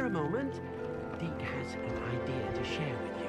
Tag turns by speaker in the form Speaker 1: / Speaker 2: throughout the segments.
Speaker 1: spare a moment? Deke has an idea to share with you.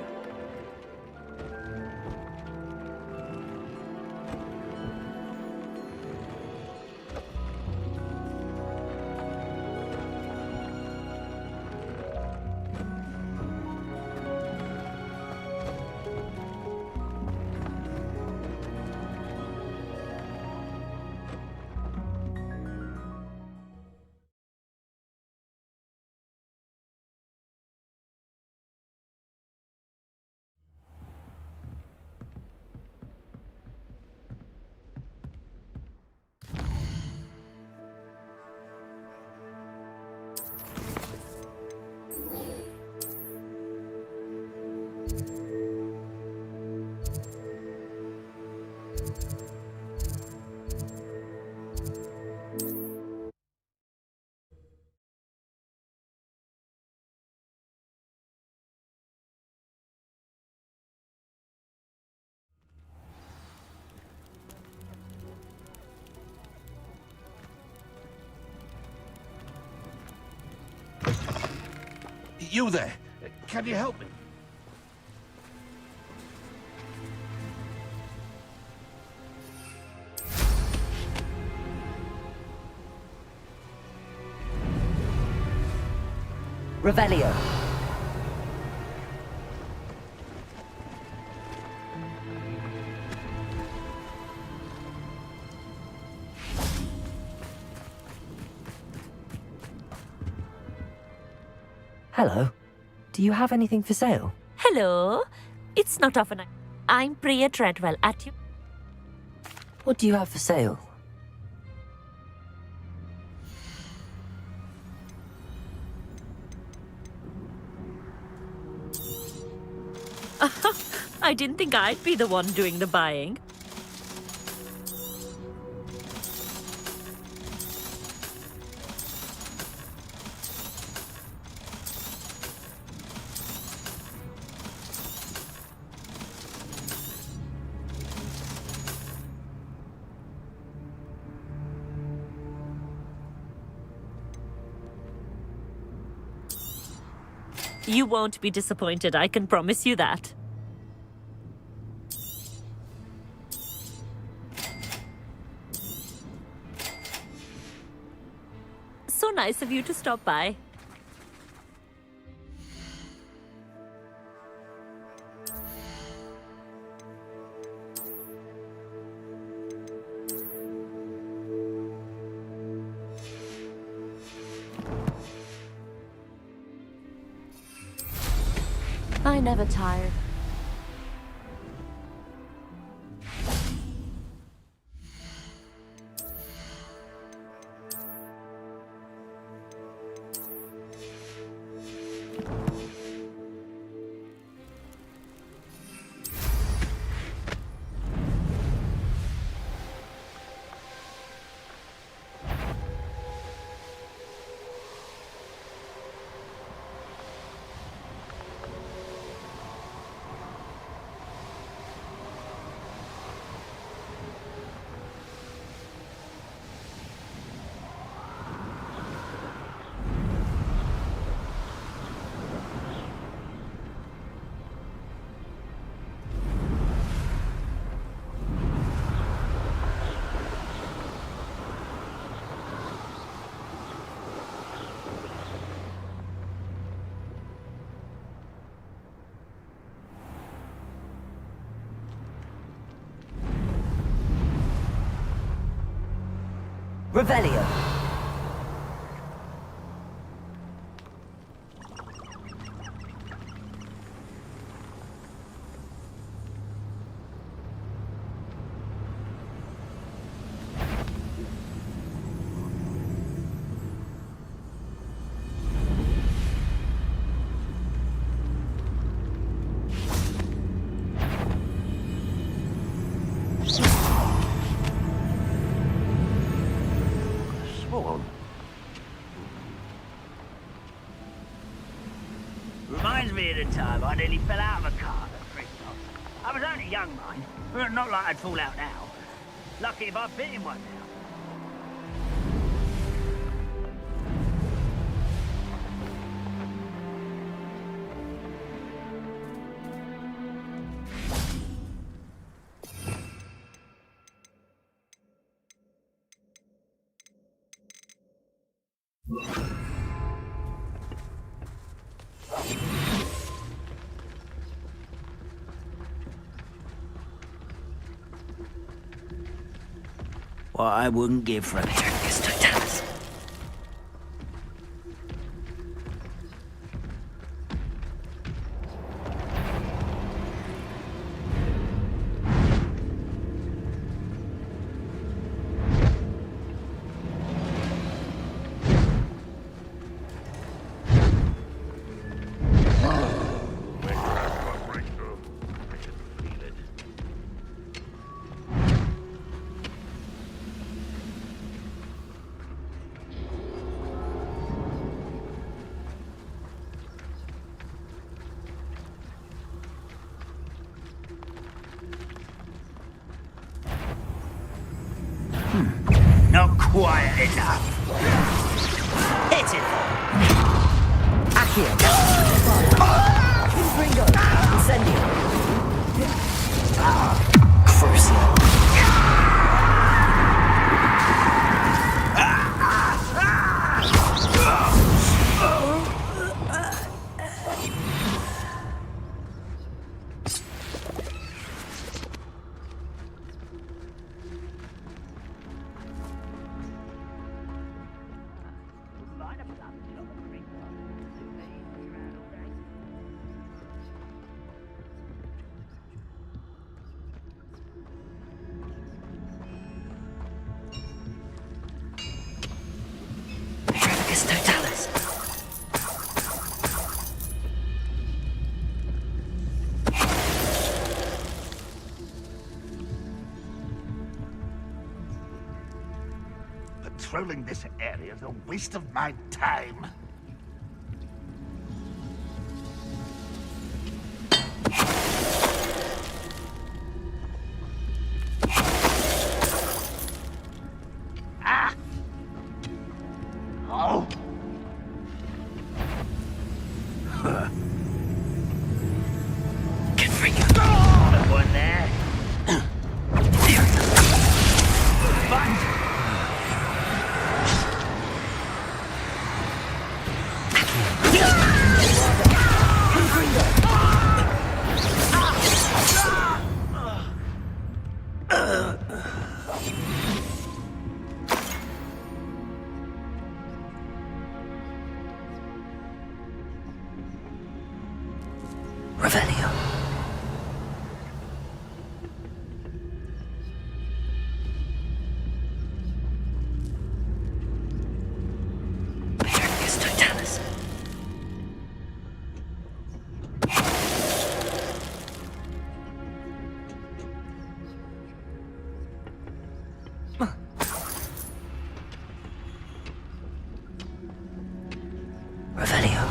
Speaker 2: You there? Can you help me?
Speaker 3: Revelio. Hello. Do you have anything for sale?
Speaker 4: Hello. It's not often I'm Priya Treadwell at you.
Speaker 3: What do you have for sale?
Speaker 4: I didn't think I'd be the one doing the buying. You won't be disappointed, I can promise you that. So nice of you to stop by. I never tire.
Speaker 3: Revelio.
Speaker 5: Reminds me of the time I nearly fell out of a car at Christmas. I was only young, mind. But not like I'd fall out now. Lucky if I've been in one now. What I wouldn't give for a Petricus totalis. Not quiet enough. Hit it!
Speaker 3: Accio! Confringo! Incendio! Crucio! Totalis.
Speaker 2: Patrolling this area is a waste of my time.
Speaker 3: Revelio. Petricus totalis. Revelio.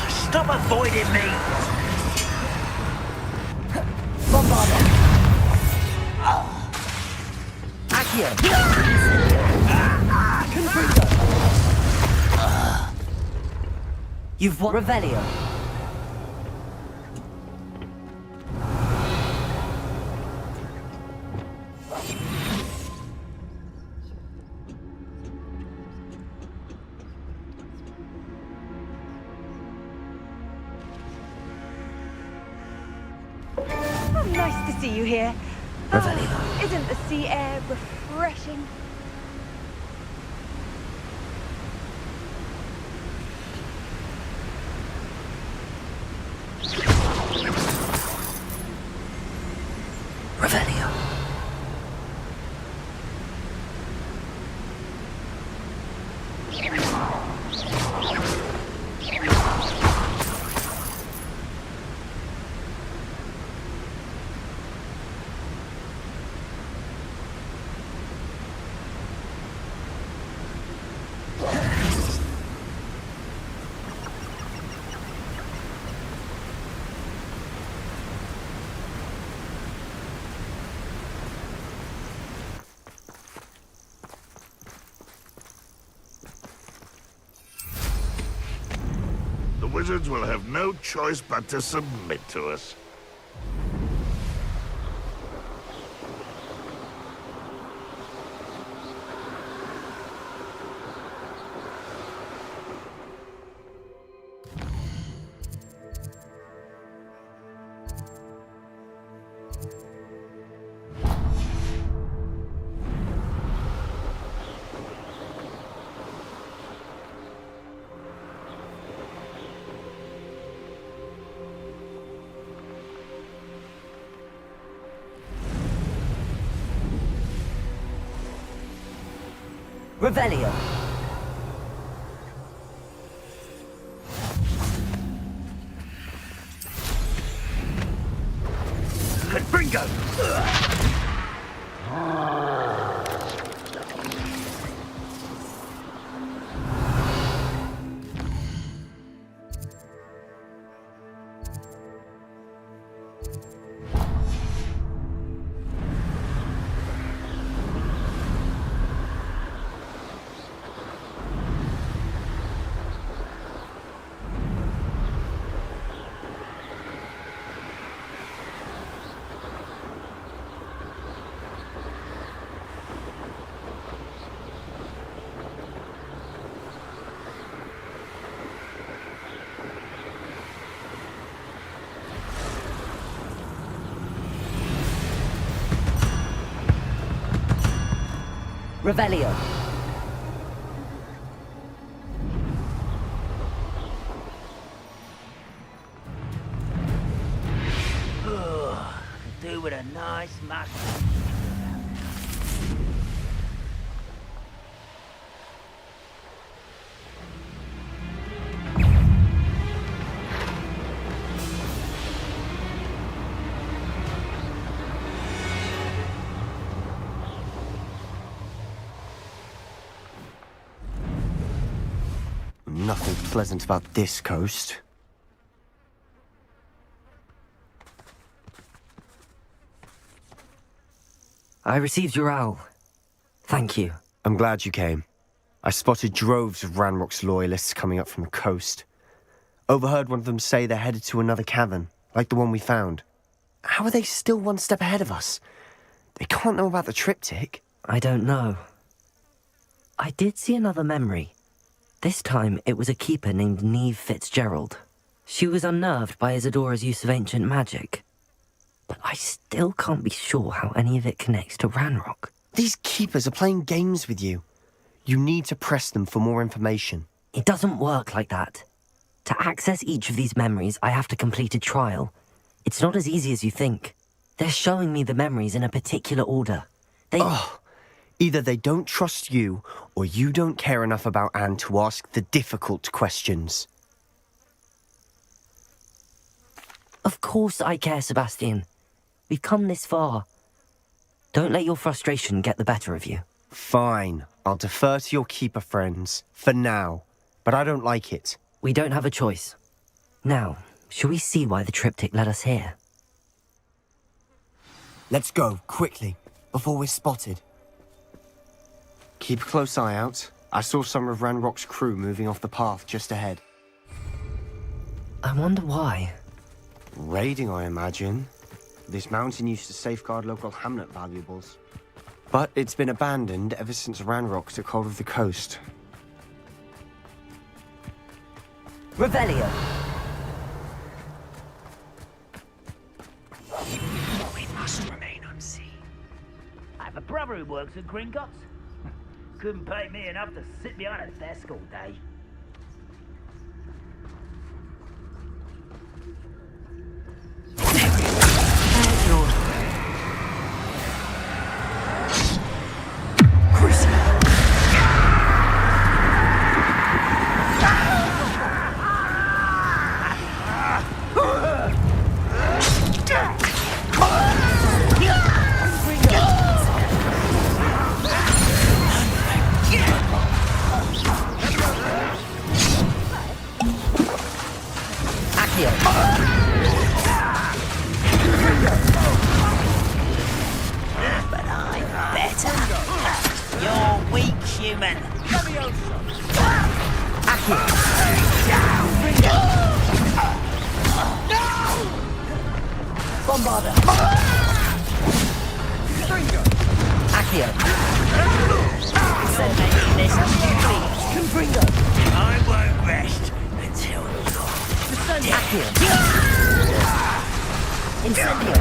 Speaker 5: Stop avoiding me!
Speaker 3: Bombarda. Accio. Confringo. You've won. Revelio.
Speaker 6: Nice to see you here.
Speaker 3: Revelio.
Speaker 6: Isn't the sea air refreshing?
Speaker 3: Revelio.
Speaker 2: wizards will have no choice but to submit to us.
Speaker 3: Revelio.
Speaker 5: Bingo!
Speaker 3: Revelio.
Speaker 5: Do with a nice mushroom.
Speaker 7: Nothing pleasant about this coast.
Speaker 3: I received your owl. Thank you.
Speaker 7: I'm glad you came. I spotted droves of Ranrok's loyalists coming up from the coast. Overheard one of them say they're headed to another cavern, like the one we found. How are they still one step ahead of us? They can't know about the triptych.
Speaker 3: I don't know. I did see another memory. This time, it was a keeper named Neve Fitzgerald. She was unnerved by Isidora's use of ancient magic. But I still can't be sure how any of it connects to Ranrok.
Speaker 7: These keepers are playing games with you. You need to press them for more information.
Speaker 3: It doesn't work like that. To access each of these memories, I have to complete a trial. It's not as easy as you think. They're showing me the memories in a particular order.
Speaker 7: Either they don't trust you, or you don't care enough about Anne to ask the difficult questions.
Speaker 3: Of course I care, Sebastian. We've come this far. Don't let your frustration get the better of you.
Speaker 7: Fine, I'll defer to your keeper friends, for now. But I don't like it.
Speaker 3: We don't have a choice. Now, shall we see why the triptych led us here?
Speaker 7: Let's go, quickly, before we're spotted. Keep a close eye out. I saw some of Ranrok's crew moving off the path just ahead.
Speaker 3: I wonder why.
Speaker 7: Raiding, I imagine. This mountain used to safeguard local hamlet valuables. But it's been abandoned ever since Ranrok took hold of the coast.
Speaker 3: Revelio!
Speaker 1: We must remain unseen.
Speaker 5: I have a brother who works at Gringotts. Couldn't pay me enough to sit behind a desk all day.
Speaker 3: Accio.
Speaker 5: I won't rest until
Speaker 3: Accio. Incendio.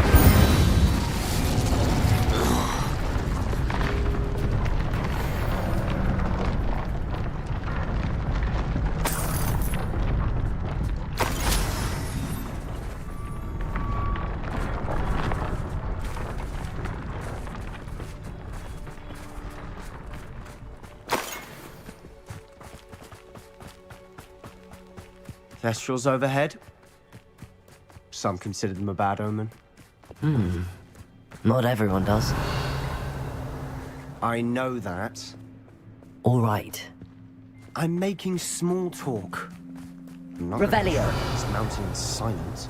Speaker 7: Thestrals overhead. Some consider them a bad omen.
Speaker 3: Not everyone does.
Speaker 7: I know that.
Speaker 3: All right.
Speaker 7: I'm making small talk. I'm not
Speaker 3: Revelio.
Speaker 7: gonna this mountain in silence.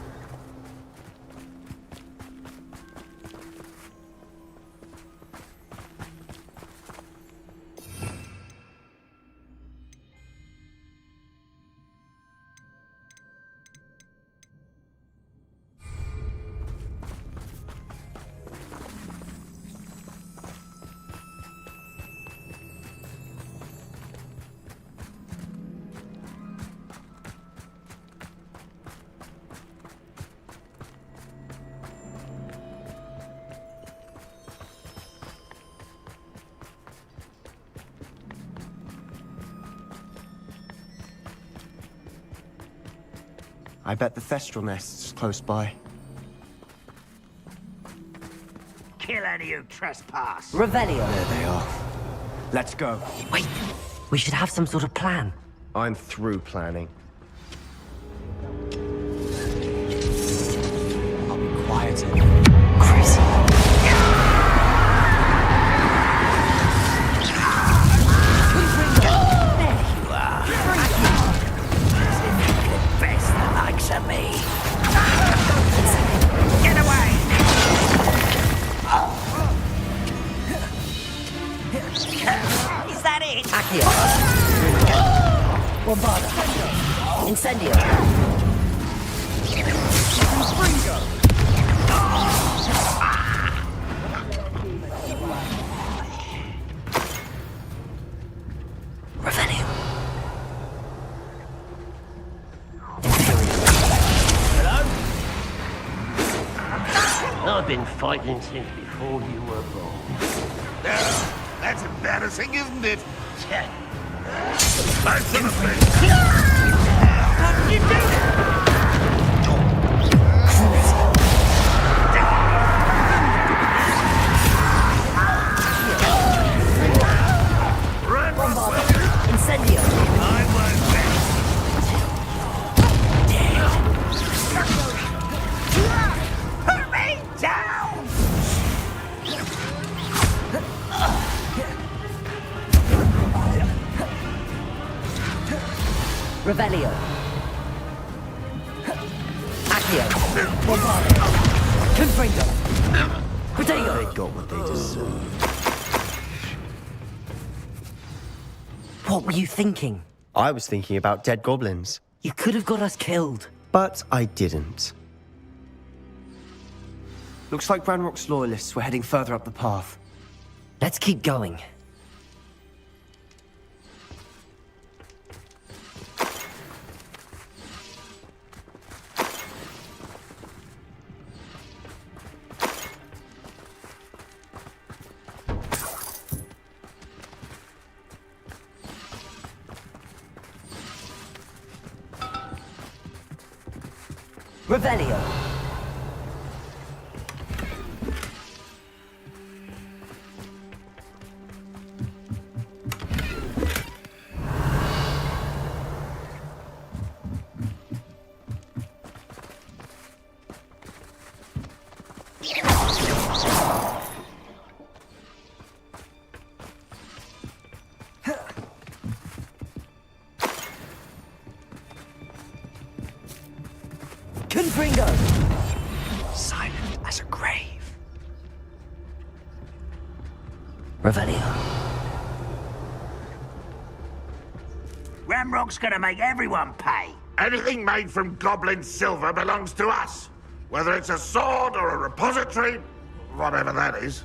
Speaker 7: I bet the Thestral nest's close by.
Speaker 5: kill any who trespass.
Speaker 3: Revelio.
Speaker 7: There they are. Let's go.
Speaker 3: Wait, we should have some sort of plan.
Speaker 7: I'm through planning. I'll be quiet.
Speaker 3: Chris.
Speaker 5: Best the likes of me. Get away! Is that it?
Speaker 3: Accio. Bombarda. Incendio. Revelio.
Speaker 1: I've been fighting since before you were born.
Speaker 2: That's embarrassing, isn't it?
Speaker 5: How did you do that?
Speaker 3: Incendio.
Speaker 5: I won't rest. Put me down!
Speaker 3: Revelio. Accio. Bombarda. Confringo. Potato.
Speaker 7: They got what they deserved.
Speaker 3: What were you thinking?
Speaker 7: I was thinking about dead goblins,
Speaker 3: You could have got us killed.
Speaker 7: but I didn't. Looks like Ranrok's loyalists were heading further up the path.
Speaker 3: Let's keep going. Revelio. Confringo.
Speaker 7: Silent as a grave.
Speaker 3: Revelio.
Speaker 5: Ranrok's gonna make everyone pay.
Speaker 2: Anything made from goblin silver belongs to us. Whether it's a sword or a repository, whatever that is.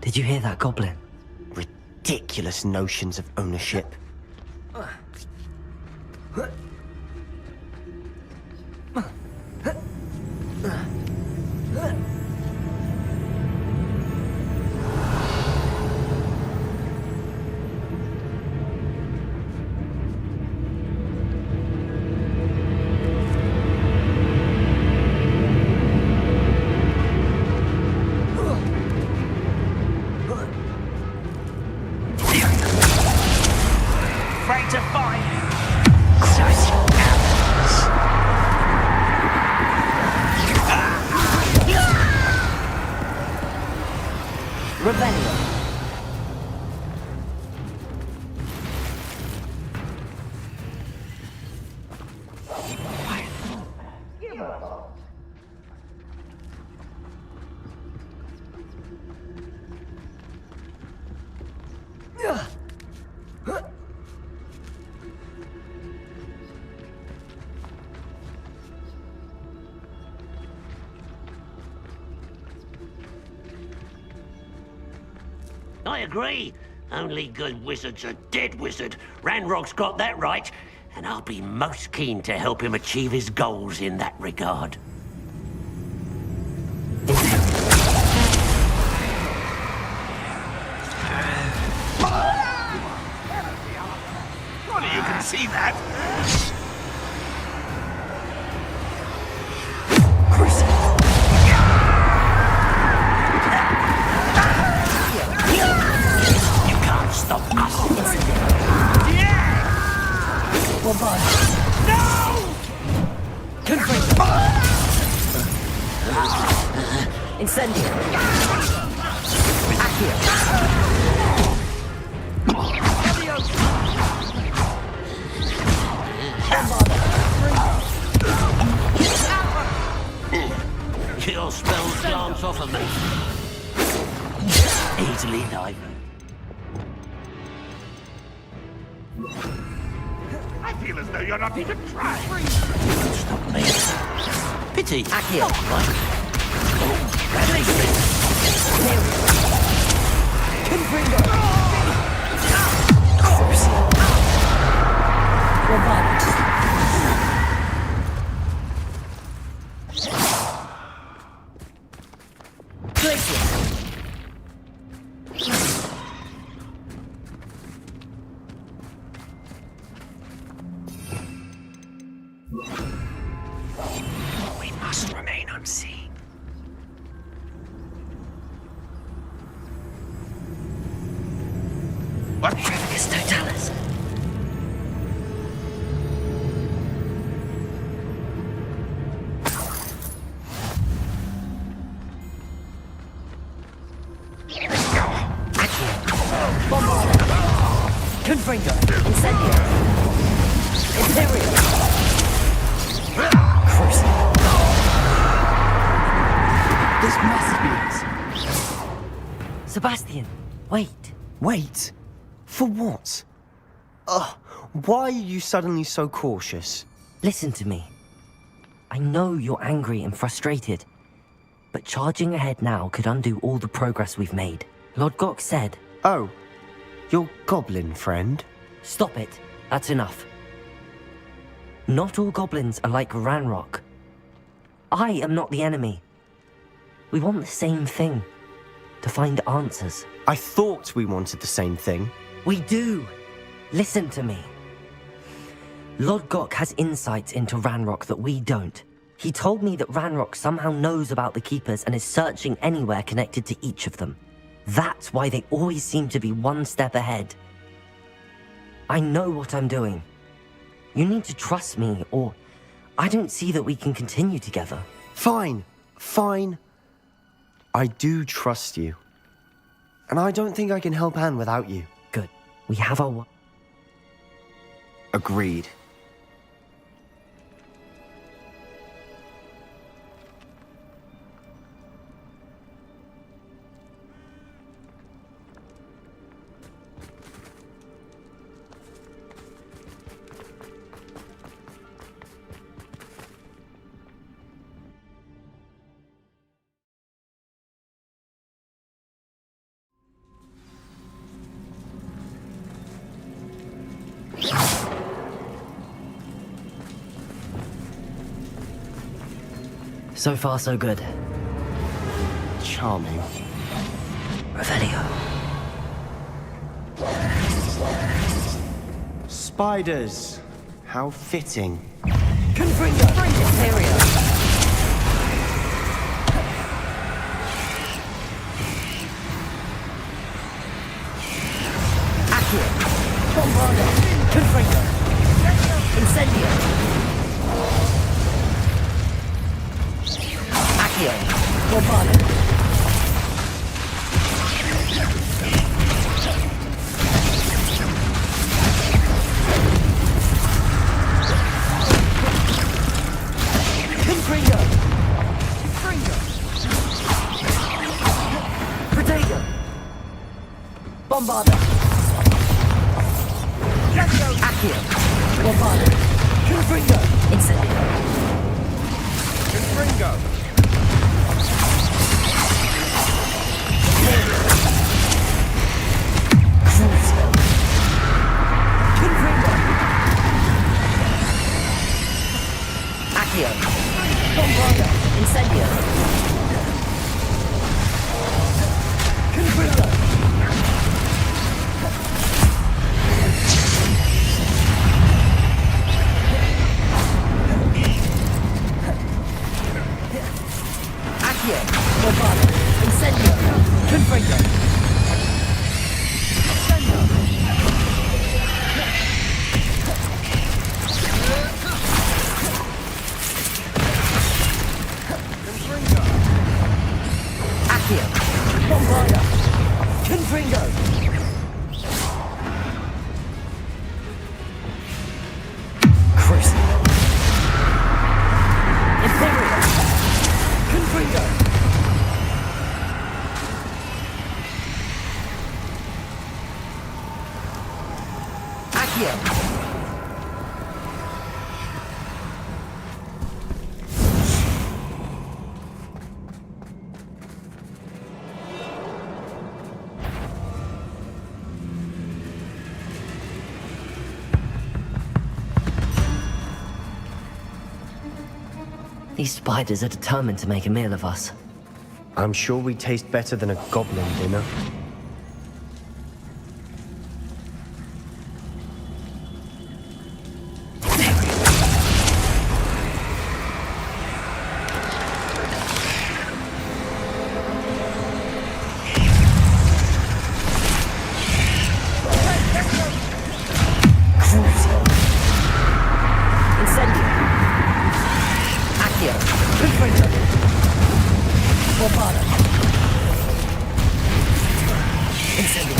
Speaker 3: Did you hear that, Goblin?
Speaker 7: Ridiculous notions of ownership.
Speaker 5: Afraid to fight.
Speaker 3: Rebellion.
Speaker 1: I agree. Only good wizard's a dead wizard. Ranrok's got that right, and I'll be most keen to help him achieve his goals in that regard.
Speaker 2: Surely you can see that.
Speaker 1: You can't stop us.
Speaker 3: Incendio. Accio.
Speaker 1: Your spells glance off of me. Easily diverted.
Speaker 2: I feel as though you're not even trying.
Speaker 1: Stop me. Pity.
Speaker 3: Accio.
Speaker 1: Right.
Speaker 3: We must remain unseen.
Speaker 2: What?
Speaker 3: It's Totalis. Confringo. Incendio. Imperial. Crucible. This must be it. Sebastian, wait.
Speaker 7: Wait? For what? Ugh, why are you suddenly so cautious?
Speaker 3: Listen to me. I know you're angry and frustrated, but charging ahead now could undo all the progress we've made. Lord Gok said...
Speaker 7: Oh, your goblin friend?
Speaker 3: Stop it. That's enough. Not all goblins are like Ranrok. I am not the enemy. We want the same thing. To find answers.
Speaker 7: I thought we wanted the same thing.
Speaker 3: We do. Listen to me. Lord Gok has insights into Ranrok that we don't. He told me that Ranrok somehow knows about the Keepers and is searching anywhere connected to each of them. That's why they always seem to be one step ahead. I know what I'm doing. You need to trust me, or I don't see that we can continue together.
Speaker 7: Fine, fine. I do trust you. And I don't think I can help Anne without you.
Speaker 3: Good. We have our...
Speaker 7: Agreed.
Speaker 3: So far, so good.
Speaker 7: Charming.
Speaker 3: Revelio.
Speaker 7: Spiders! How fitting.
Speaker 3: Confringo! Imperio! Accio! Bombardo! Confringo! Incendio! Accio! Bombardo! Confringo! Confringo! Protego! Bombardo! Accio! Bombardo! Confringo! Incendio!
Speaker 7: Confringo!
Speaker 3: Crucio! Confringo! Accio! Bombardo! Incendio! Confringo! Accio! Bombardo! Incendio! Confringo! Accio! Bombardo! Confringo! Crucio! Imperial! Confringo! Accio! These spiders are determined to make a meal of us.
Speaker 7: I'm sure we taste better than a goblin dinner.
Speaker 3: Crucio! Incendio! Accio! Confringo! Bombardo! Incendio!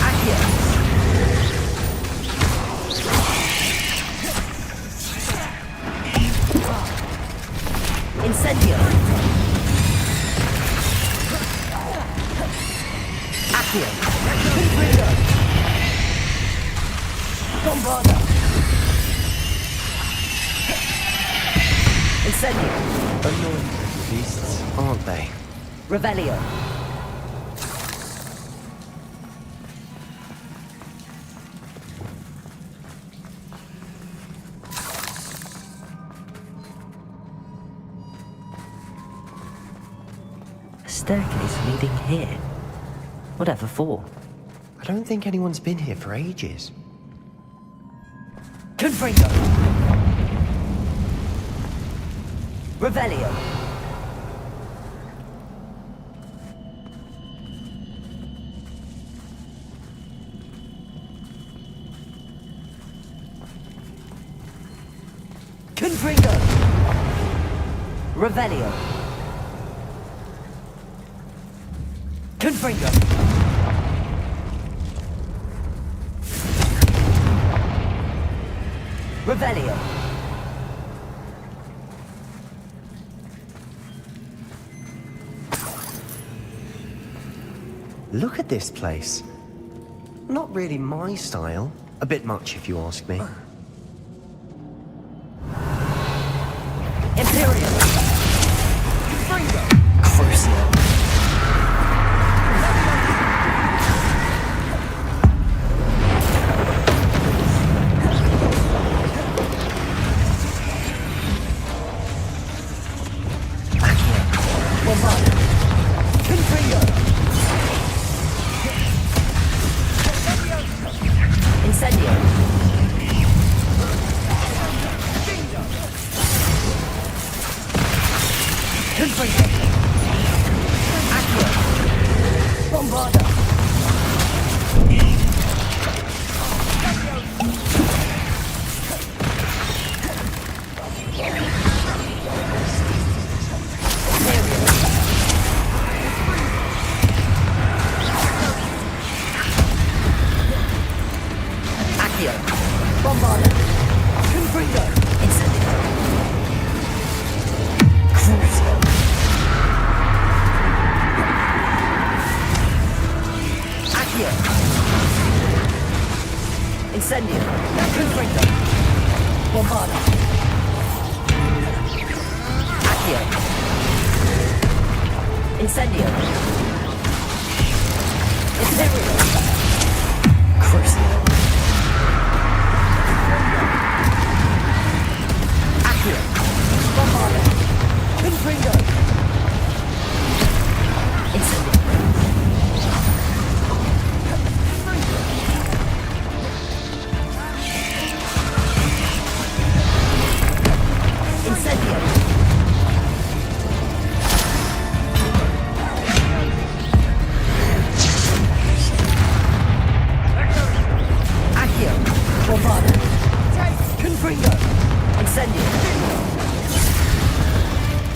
Speaker 3: Accio! Incendio! Accio! Confringo! Bombardo! Incendio!
Speaker 7: Annoying beasts, aren't they?
Speaker 3: Revelio! A staircase leading here. Whatever for?
Speaker 7: I don't think anyone's been here for ages.
Speaker 3: Confringo! Revelio! Confringo! Revelio! Confringo! Revelio!
Speaker 7: Look at this place. Not really my style. A bit much, if you ask me.
Speaker 3: Imperial! Confringo! Crucio!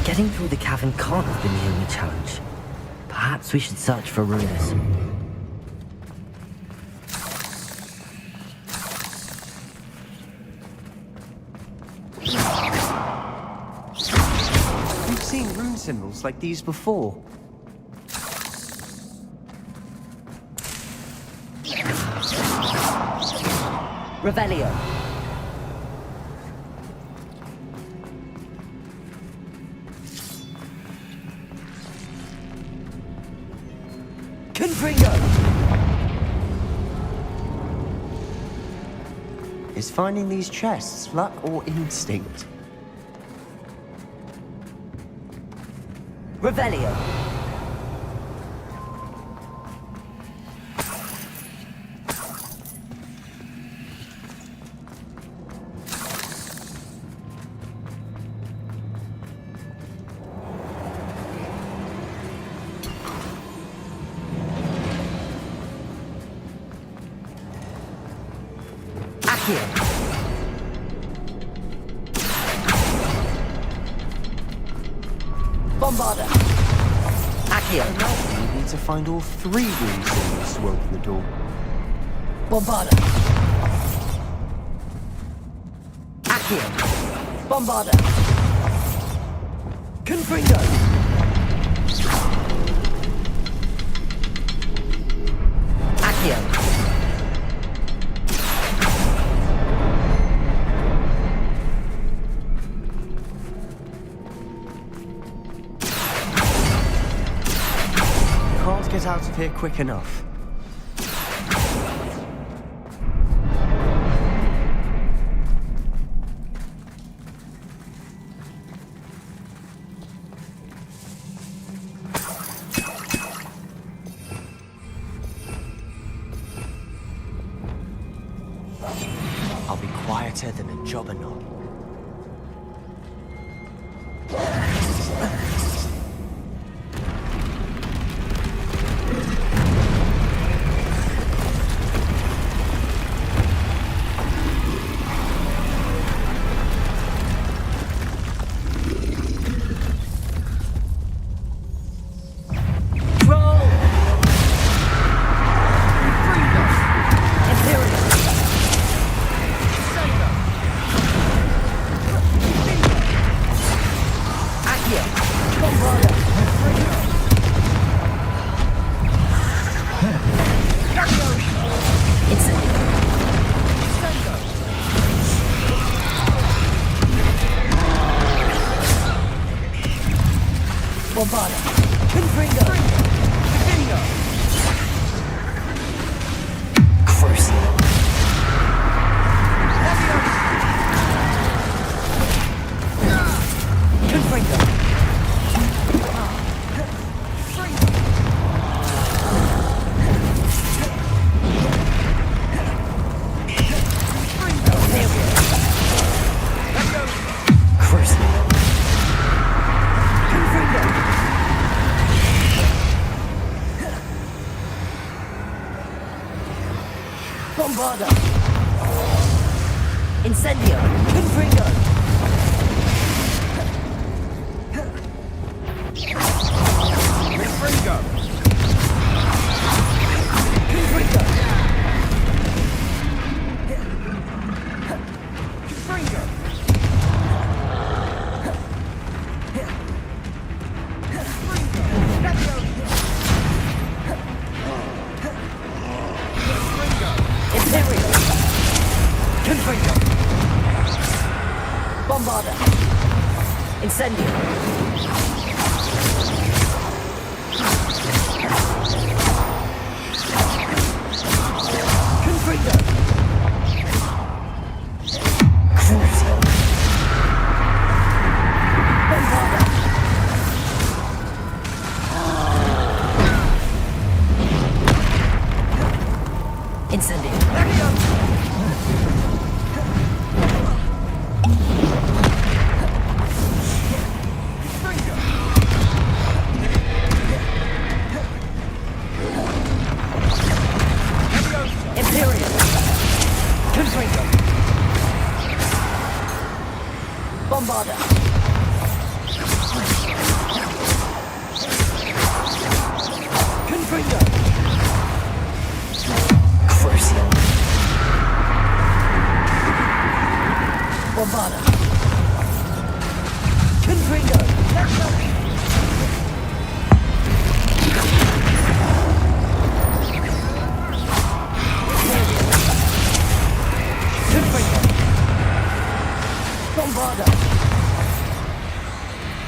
Speaker 3: Getting through the cavern can't have been the only challenge. Perhaps we should search for runes.
Speaker 7: We've seen rune symbols like these before.
Speaker 3: Revelio.
Speaker 7: Is finding these chests luck or instinct?
Speaker 3: Revelio.
Speaker 8: Bombarda.
Speaker 3: Accio.
Speaker 7: We need to find all 3 rune symbols to open the door.
Speaker 8: Bombarda.
Speaker 3: Accio.
Speaker 8: Bombarda. Confringo.
Speaker 3: Accio.
Speaker 7: Can't get out of here quick enough. I'll be quieter than a jobberknock.
Speaker 8: Bombarda. Incendio. Confringo.
Speaker 7: Confringo!
Speaker 8: Confringo.
Speaker 7: Confringo!
Speaker 8: Imperial. Confringo. Bombarda. Incendio. Confringo. Crucio. Bombarda. Incendio. Imperial. Confringo. Bombarda. Confringo. Crucio. Bombarda. Confringo. Confringo. Bombarda.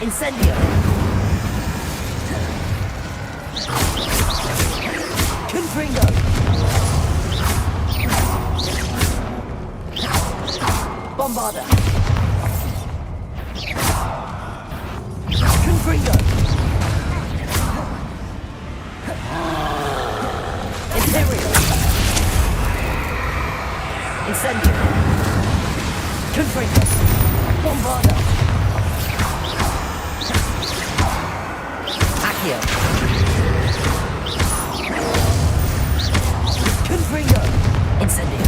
Speaker 8: Incendio. Confringo. Bombarda. Confringo. Imperial. Incendio. Confringo. Bombarda. Accio. Confringo. Incendio.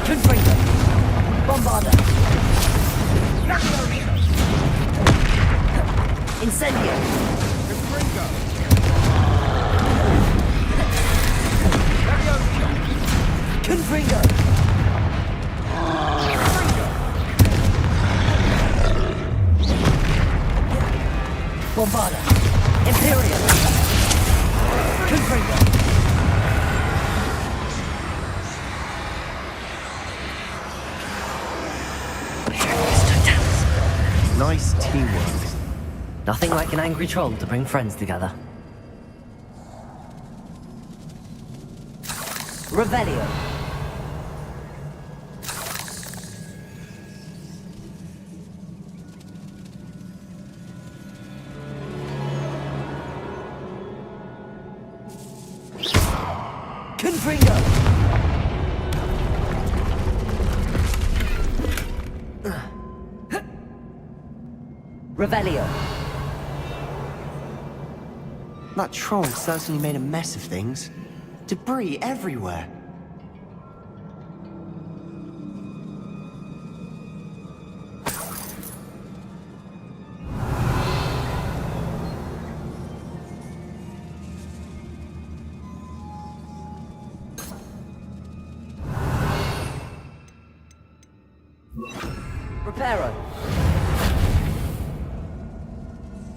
Speaker 8: Confringo. Bombarda. Incendio.
Speaker 7: Confringo!
Speaker 8: Confringo. Bombarda. Imperial. Confringo.
Speaker 7: Nice teamwork.
Speaker 3: Nothing like an angry troll to bring friends together. Revelio.
Speaker 8: Confringo. Revelio.
Speaker 7: That troll certainly made a mess of things. Debris everywhere.
Speaker 8: Reparo.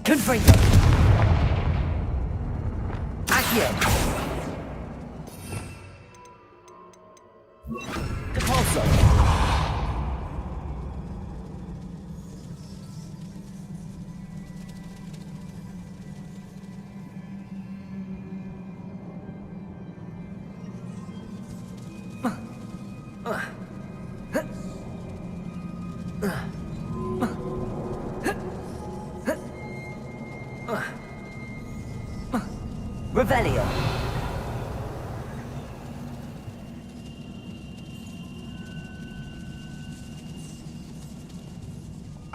Speaker 8: Confringo. Accio. Depulso. Revelio.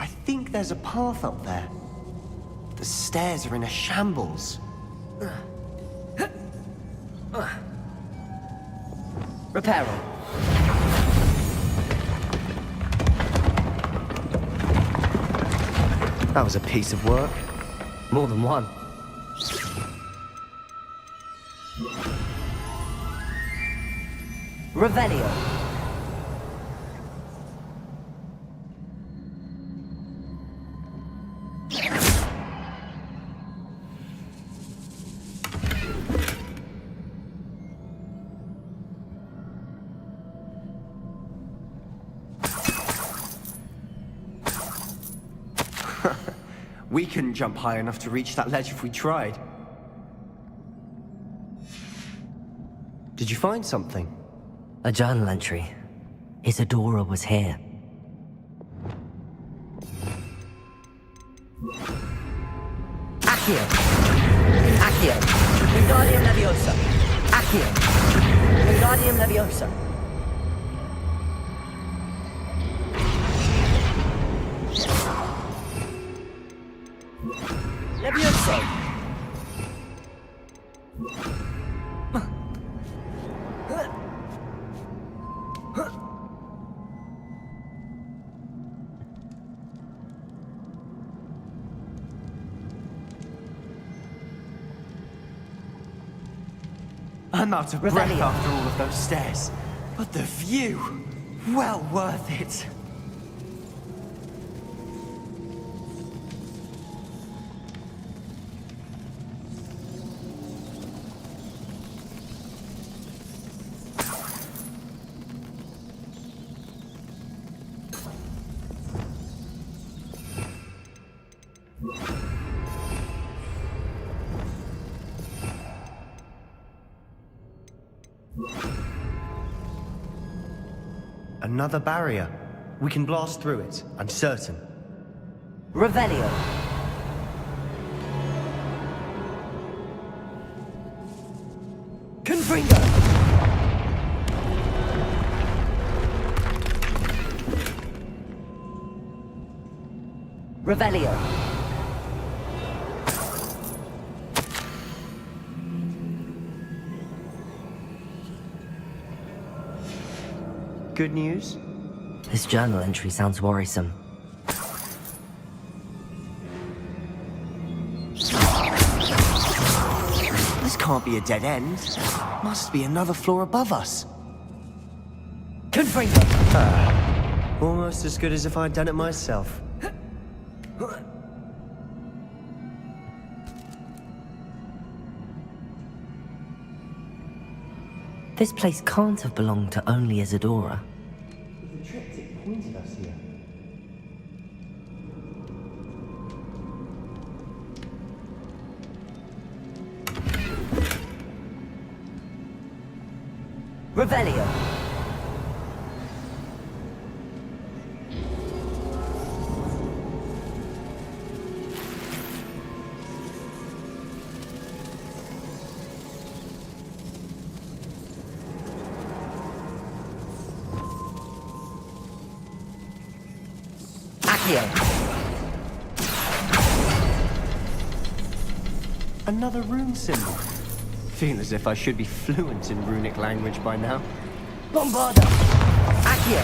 Speaker 7: I think there's a path up there. The stairs are in a shambles.
Speaker 8: Reparo.
Speaker 7: That was a piece of work.
Speaker 3: More than one.
Speaker 8: Revelio.
Speaker 7: We couldn't jump high enough to reach that ledge if we tried. Did you find something?
Speaker 3: A journal entry. Isidora was here.
Speaker 8: Accio. Accio. Wingardium Leviosa. Accio. Wingardium Leviosa. Leviosa.
Speaker 7: I'm out of breath
Speaker 8: Revelio.
Speaker 7: after all of those stairs. But the view, well worth it. Another barrier. We can blast through it, I'm certain.
Speaker 8: Revelio. Confringo. Revelio.
Speaker 7: Good news?
Speaker 3: This journal entry sounds worrisome.
Speaker 7: This can't be a dead end. Must be another floor above us.
Speaker 8: Confringo.
Speaker 7: Almost as good as if I'd done it myself.
Speaker 3: This place can't have belonged to only Isidora.
Speaker 7: The triptych pointed us here.
Speaker 8: Revelio. Accio.
Speaker 7: Another rune symbol. Feel as if I should be fluent in runic language by now.
Speaker 8: Bombarda. Accio.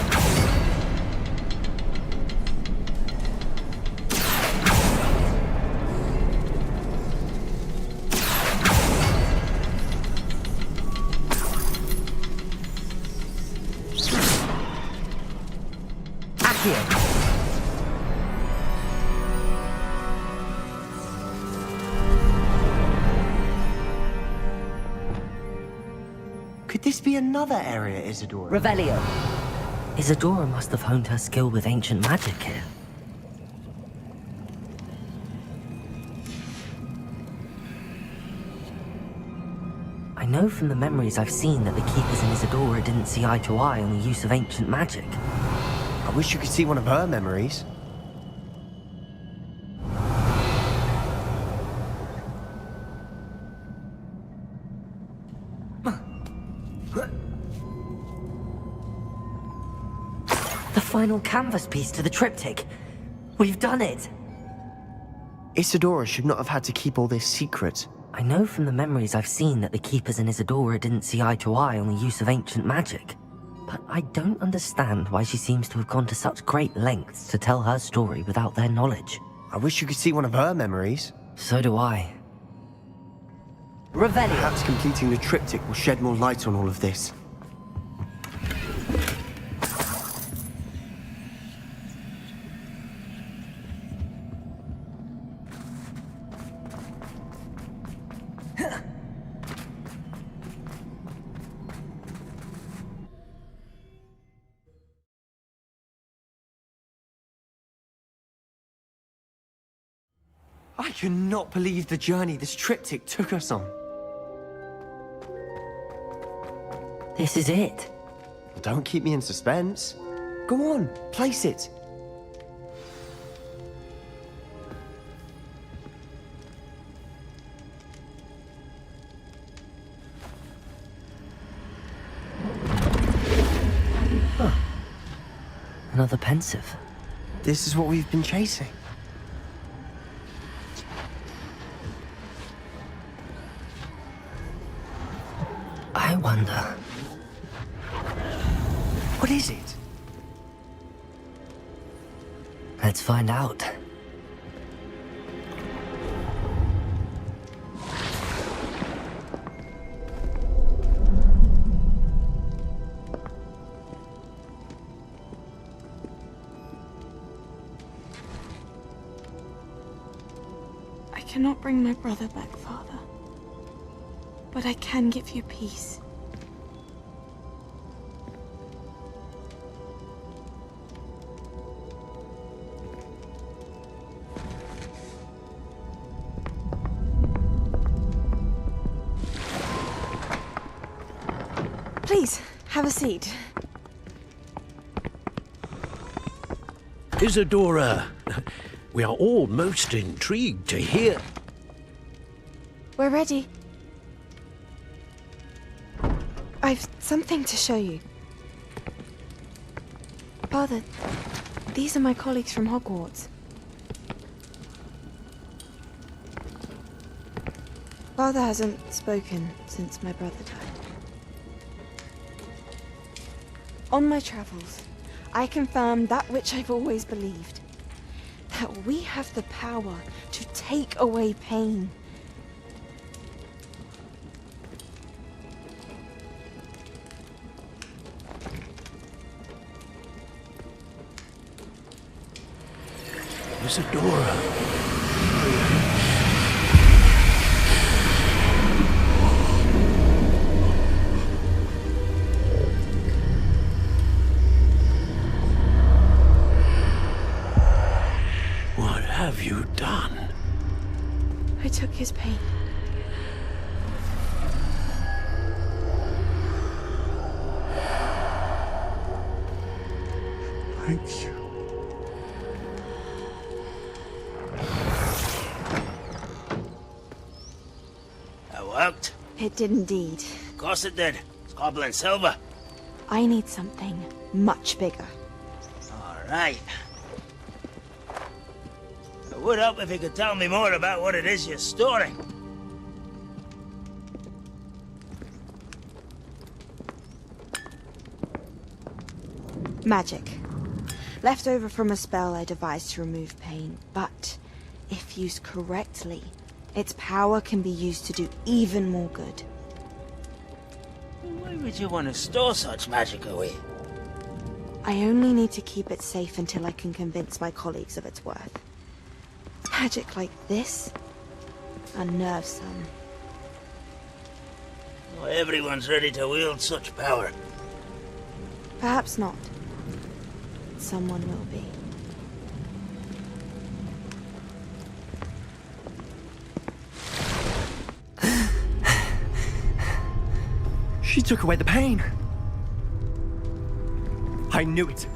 Speaker 8: Accio.
Speaker 7: Could this be another area, Isidora?
Speaker 8: Revelio.
Speaker 3: Isidora must have honed her skill with ancient magic here. I know from the memories I've seen that the Keepers and Isidora didn't see eye to eye on the use of ancient magic.
Speaker 7: I wish you could see one of her memories.
Speaker 3: The final canvas piece to the triptych. We've done it!
Speaker 7: Isidora should not have had to keep all this secret.
Speaker 3: I know from the memories I've seen that the Keepers and Isidora didn't see eye to eye on the use of ancient magic. But I don't understand why she seems to have gone to such great lengths to tell her story without their knowledge.
Speaker 7: I wish you could see one of her memories.
Speaker 3: So do I.
Speaker 8: Revelio.
Speaker 7: Perhaps completing the triptych will shed more light on all of this. I cannot believe the journey this triptych took us on.
Speaker 3: This is it.
Speaker 7: Don't keep me in suspense. Go on, place it.
Speaker 3: Huh. Another pensive.
Speaker 7: This is what we've been chasing.
Speaker 3: I wonder...
Speaker 7: What is it?
Speaker 3: Let's find out.
Speaker 6: I cannot bring my brother back, Father. But I can give you peace. Please, have a seat.
Speaker 1: Isidora, we are all most intrigued to hear.
Speaker 6: We're ready. I've something to show you. Father, these are my colleagues from Hogwarts. Father hasn't spoken since my brother died. On my travels, I confirmed that which I've always believed. That we have the power to take away pain.
Speaker 1: Isidora. What have you done?
Speaker 6: I took his pain.
Speaker 2: Thank you.
Speaker 5: That worked.
Speaker 6: It did indeed.
Speaker 5: Of course it did. It's copper and silver.
Speaker 6: I need something much bigger.
Speaker 5: All right. It would help if you could tell me more about what it is you're storing.
Speaker 6: Magic. Left over from a spell I devised to remove pain, but if used correctly, its power can be used to do even more good.
Speaker 5: Why would you want to store such magic away?
Speaker 6: I only need to keep it safe until I can convince my colleagues of its worth. Magic like this unnerves some.
Speaker 5: Not everyone's ready to wield such power.
Speaker 6: Perhaps not. Someone will be.
Speaker 7: She took away the pain. I knew it.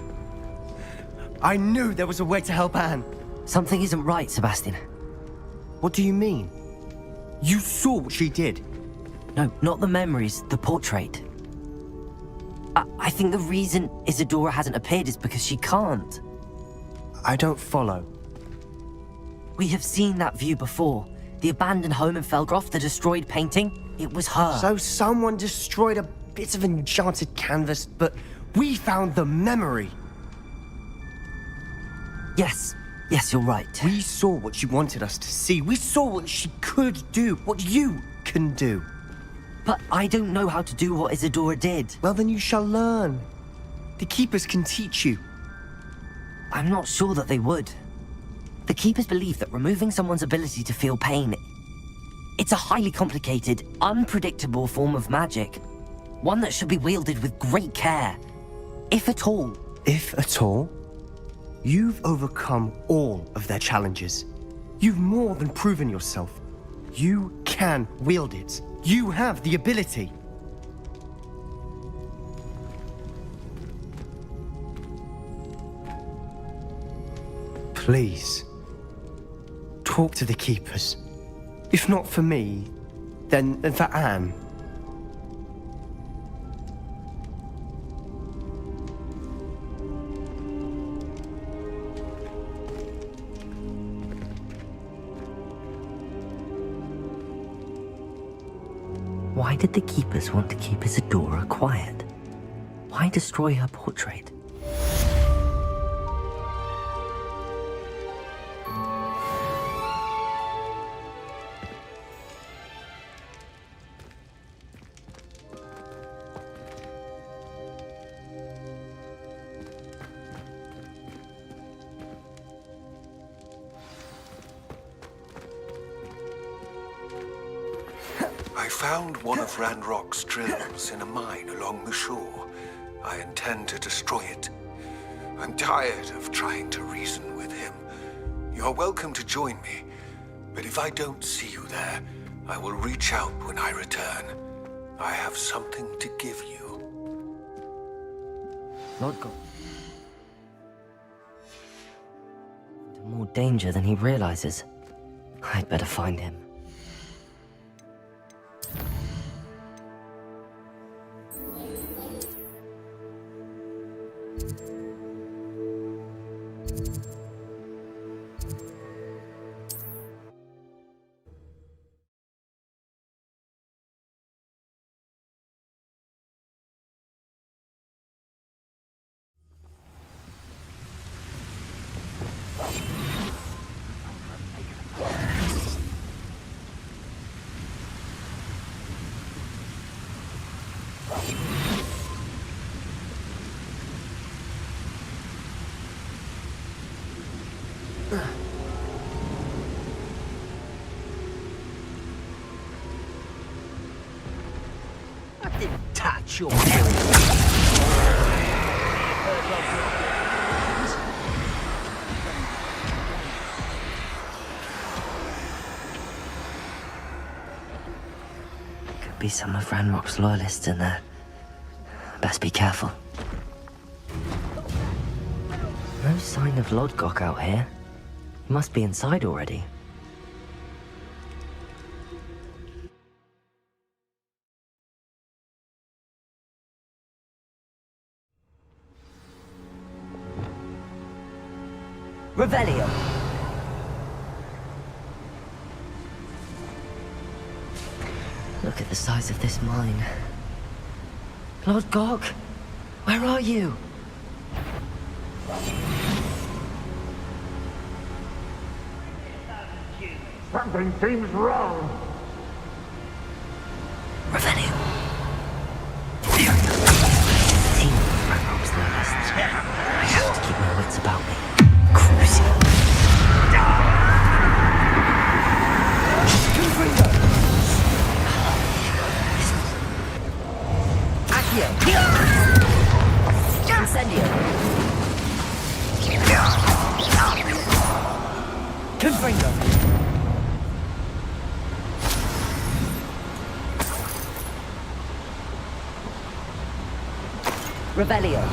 Speaker 7: I knew there was a way to help Anne.
Speaker 3: Something isn't right, Sebastian.
Speaker 7: What do you mean? You saw what she did.
Speaker 3: No, not the memories, the portrait. I think the reason Isidora hasn't appeared is because she can't.
Speaker 7: I don't follow.
Speaker 3: We have seen that view before. The abandoned home in Felgroth, the destroyed painting. It was her.
Speaker 7: So someone destroyed a bit of enchanted canvas, but we found the memory.
Speaker 3: Yes, you're right.
Speaker 7: We saw what she wanted us to see. We saw what she could do, what you can do.
Speaker 3: But I don't know how to do what Isidora did.
Speaker 7: Well, then you shall learn. The Keepers can teach you.
Speaker 3: I'm not sure that they would. The Keepers believe that removing someone's ability to feel pain, it's a highly complicated, unpredictable form of magic. One that should be wielded with great care. If at all.
Speaker 7: If at all? You've overcome all of their challenges. You've more than proven yourself. You can wield it. You have the ability. Please, talk to the Keepers. If not for me, then for Anne.
Speaker 3: Why did the Keepers want to keep Isidora quiet? Why destroy her portrait?
Speaker 9: I found one of Ranrok's drills in a mine along the shore. I intend to destroy it. I'm tired of trying to reason with him. You're welcome to join me, but if I don't see you there, I will reach out when I return. I have something to give you.
Speaker 3: Lord God. Into more danger than he realizes. I'd better find him.
Speaker 8: I didn't touch your
Speaker 3: Could be some of Ranrock's loyalists in there. Best be careful. No sign of Lodgok out here. He must be inside already.
Speaker 8: Revelio.
Speaker 3: Look at the size of this mine. Lord Gog, where are you?
Speaker 2: Something seems wrong.
Speaker 3: Revelio. Team of Ranrock's loyalists. I have to keep my wits about me. Crucial.
Speaker 8: Accio. Incendio. Confringo. Revelio.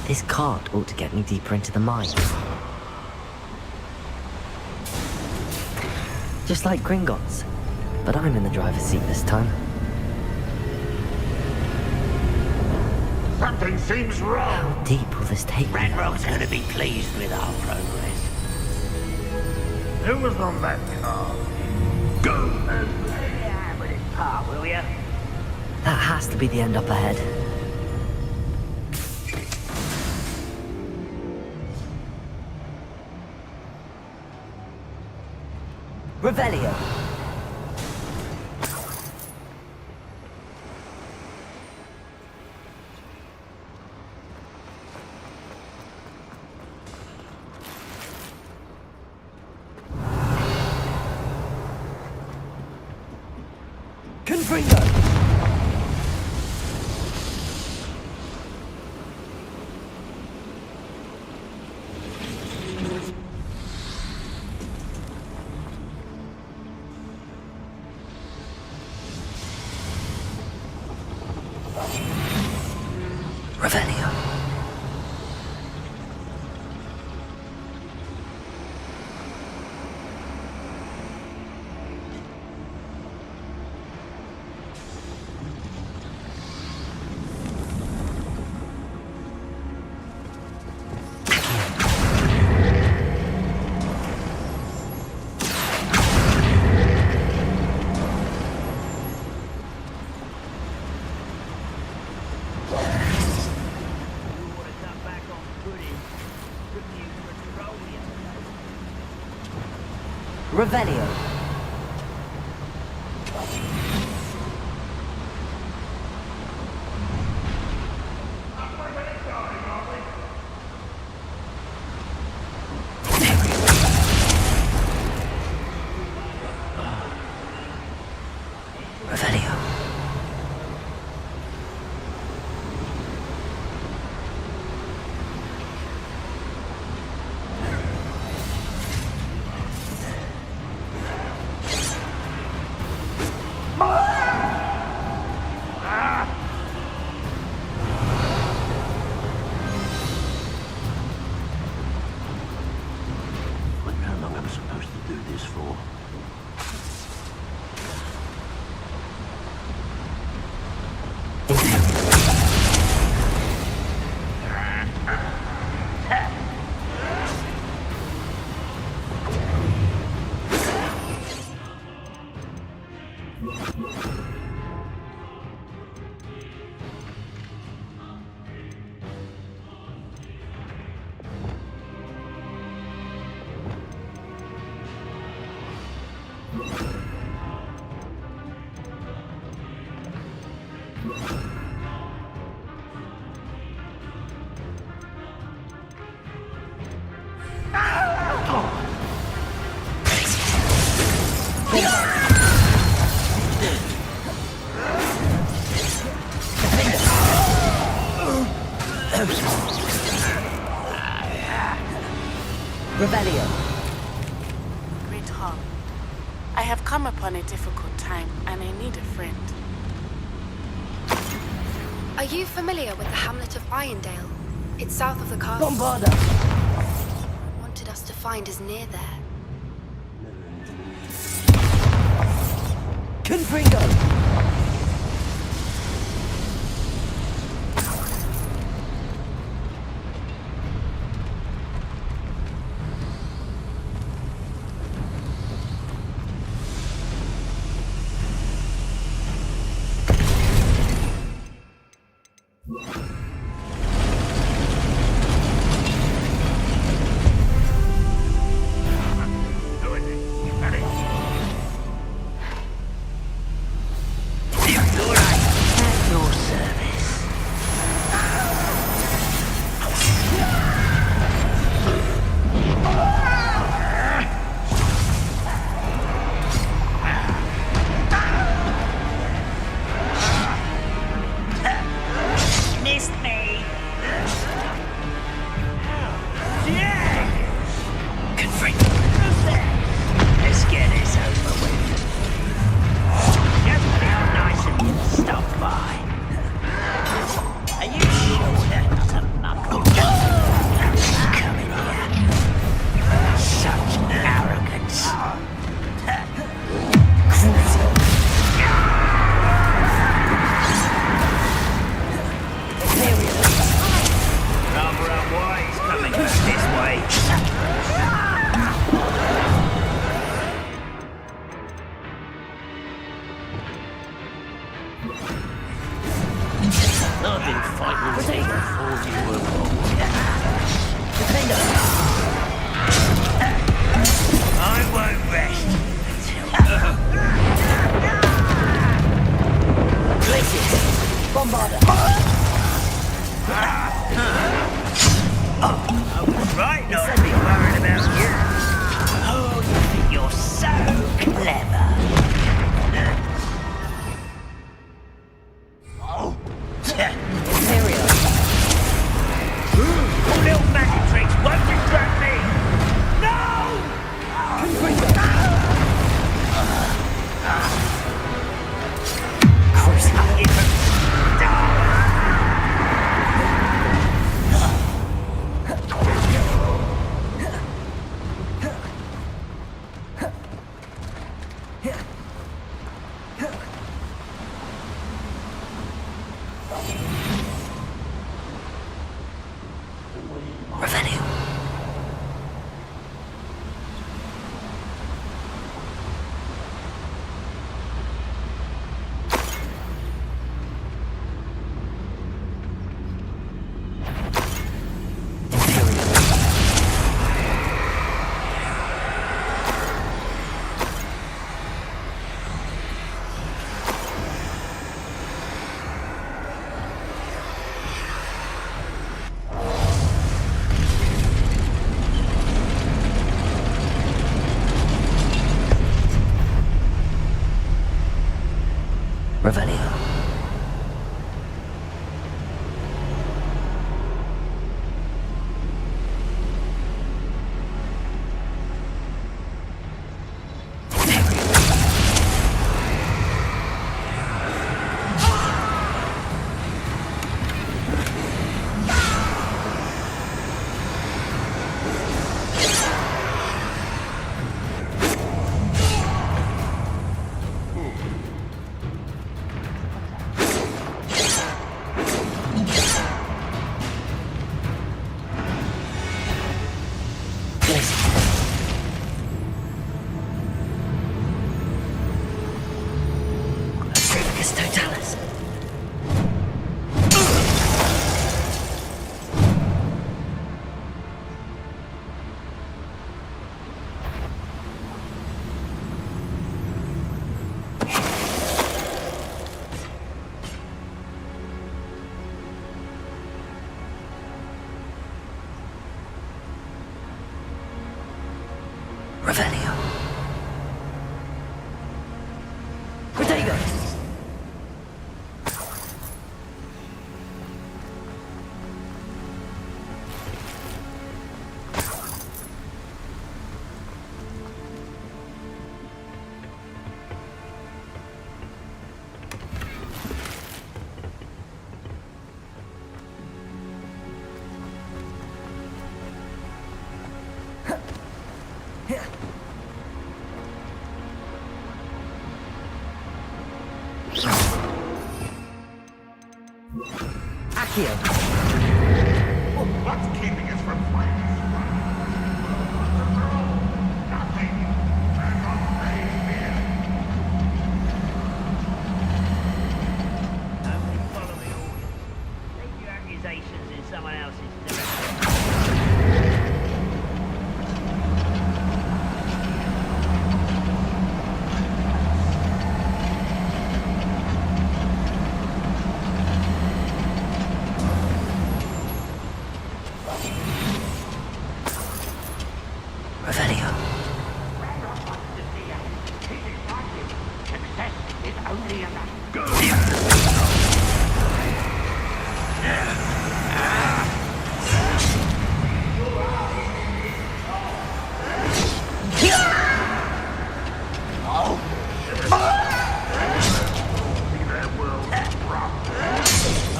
Speaker 3: This cart ought to get me deeper into the mine. Just like Gringotts, but I'm in the driver's seat this time.
Speaker 2: Something seems wrong.
Speaker 3: How deep will this take me?
Speaker 1: Ranrock's gonna be pleased with our progress.
Speaker 2: Who was on that car?
Speaker 5: Go! Yeah, with his part, will ya?
Speaker 3: That has to be the end up ahead.
Speaker 8: Revelio. Confringo.
Speaker 3: Revelio.
Speaker 8: Revelio.
Speaker 3: Revelio.
Speaker 1: Wonder how long I'm supposed to do this for.
Speaker 8: Revelio.
Speaker 10: Great Hall. I have come upon a difficult time, and I need a friend.
Speaker 11: Are you familiar with the hamlet of Irondale? It's south of the castle.
Speaker 8: Bombarda.
Speaker 11: Wanted us to find is near there.
Speaker 8: Confringo.
Speaker 1: I've been fighting with things before you were born.
Speaker 5: I won't rest.
Speaker 8: Glacius! Bombarder!
Speaker 5: I was right not to be worried about you. Oh, you think you're so clever.
Speaker 8: Imperial!
Speaker 5: All little magic tricks won't distract me. No!
Speaker 3: Revelio. Revelio. Totalis. Revelio. Protego. Accio.
Speaker 2: What's keeping us from fighting? Nothing. Ranrok made fear.
Speaker 5: Only follow me orders. Leave your accusations in someone else's direction.
Speaker 3: Revelio.
Speaker 1: Ranrok wants to see us. He's excited. Success is only enough.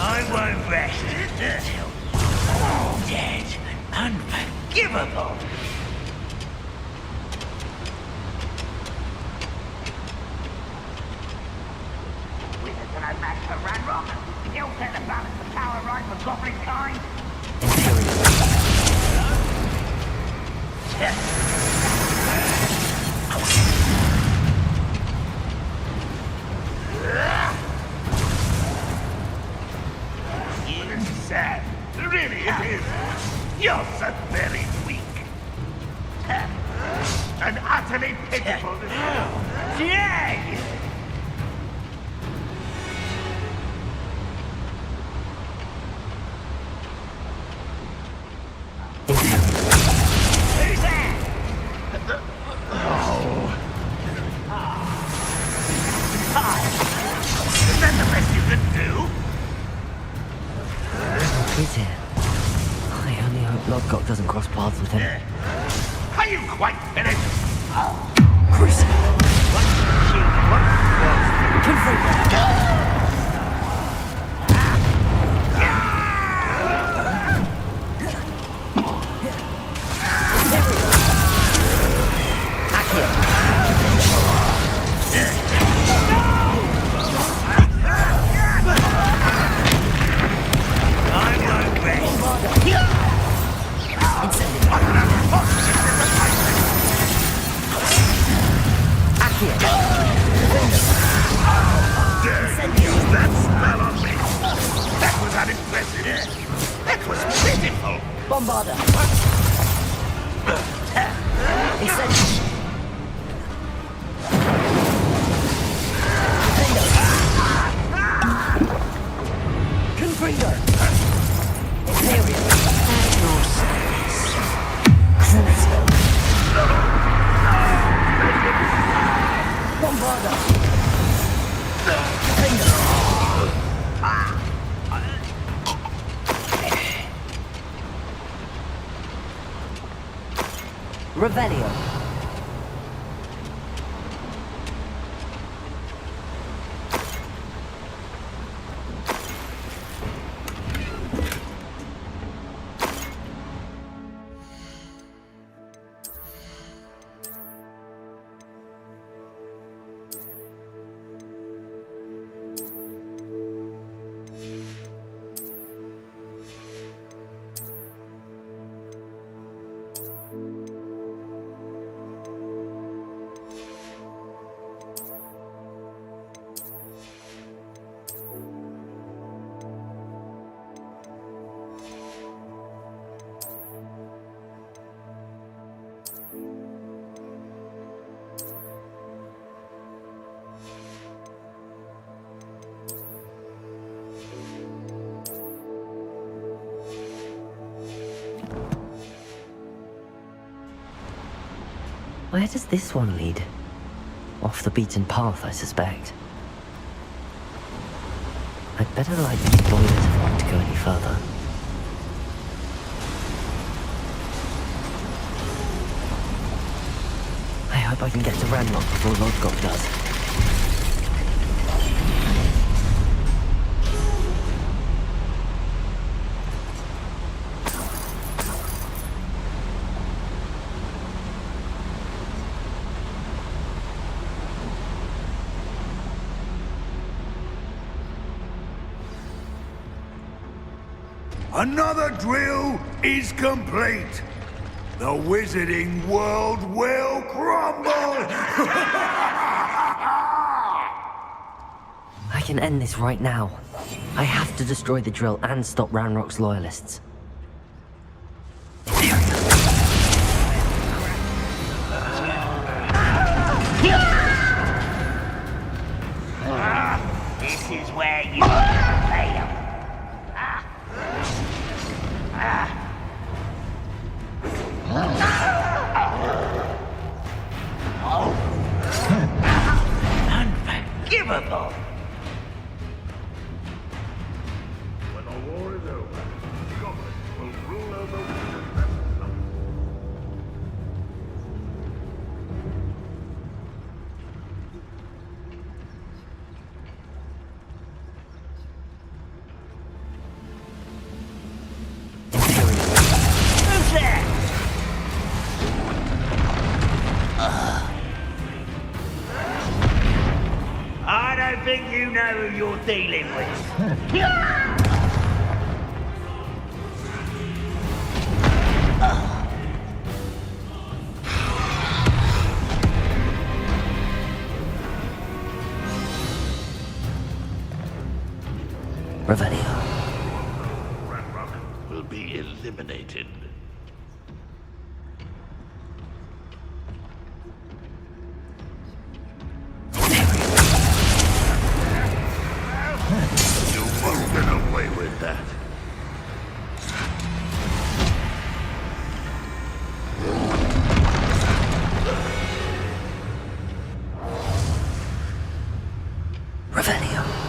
Speaker 5: I won't rest until you're all dead and unforgivable.
Speaker 1: Wizards are no match for Ranrok. He'll set the balance of power right for goblin kind.
Speaker 2: You're so very weak. And utterly pitiful.
Speaker 5: Yay! Who's that?
Speaker 2: Is that the best you can do?
Speaker 3: He's here. I only hope Lodgok doesn't cross paths with him.
Speaker 2: Are you quite finished?
Speaker 3: Gruesome.
Speaker 2: That spell on me. That was unimpressive. That was pitiful.
Speaker 8: Bombarda. Confringo. Imperial. Crucial. Bombarda.
Speaker 3: Revelio. Where does this one lead? Off the beaten path, I suspect. I'd better light these boilers if I want to go any further. I hope I can get to Ranrok before Lodgok does.
Speaker 2: Another drill is complete. The wizarding world will crumble!
Speaker 3: I can end this right now. I have to destroy the drill and stop Ranrock's loyalists.
Speaker 5: This is where you fail. Unforgivable.
Speaker 2: When the war is over, goblins will rule over wizards and
Speaker 5: Who's that? I don't think you know who you're dealing with.
Speaker 3: Revelio.
Speaker 2: Ranrok will be eliminated.
Speaker 3: Revelio.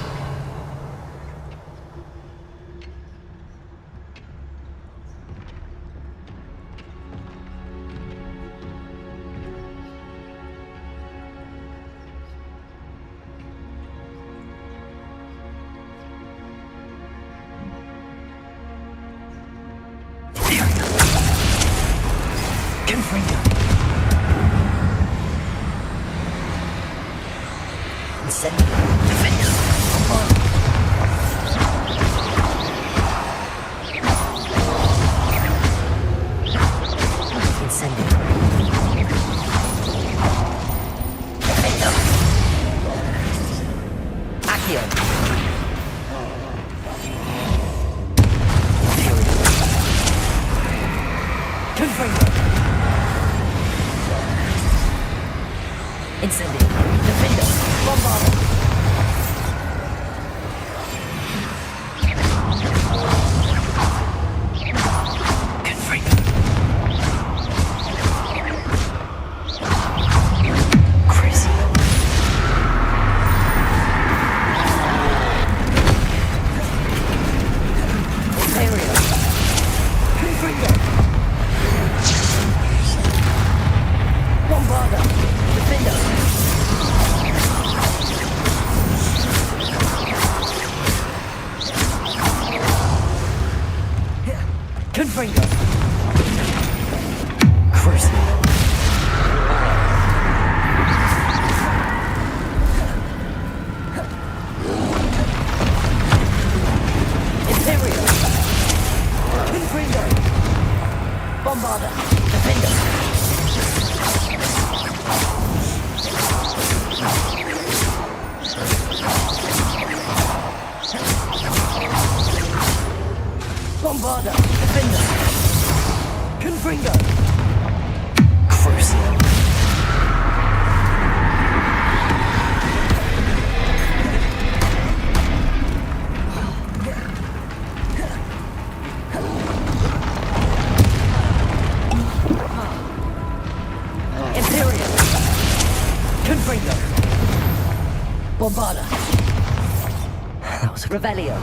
Speaker 3: That was a
Speaker 8: Revelio.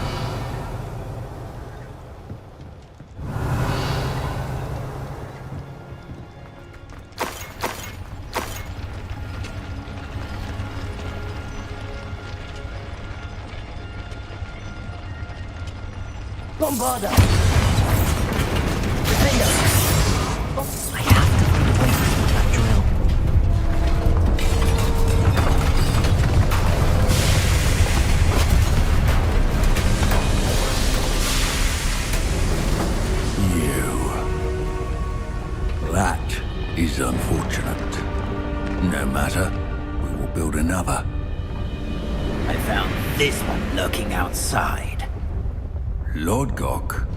Speaker 3: Bombarda! Defender! I have to find a way through that drill.
Speaker 12: That is unfortunate. No matter, we will build another.
Speaker 5: I found this one lurking outside.
Speaker 12: Lord Gok,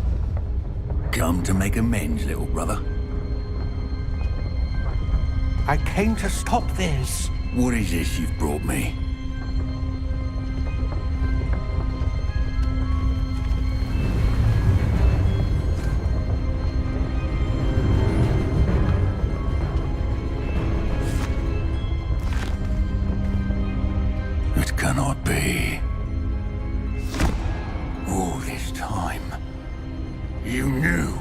Speaker 12: come to make amends, little brother.
Speaker 1: I came to stop this.
Speaker 12: What is this you've brought me? It cannot be. All this time, you knew.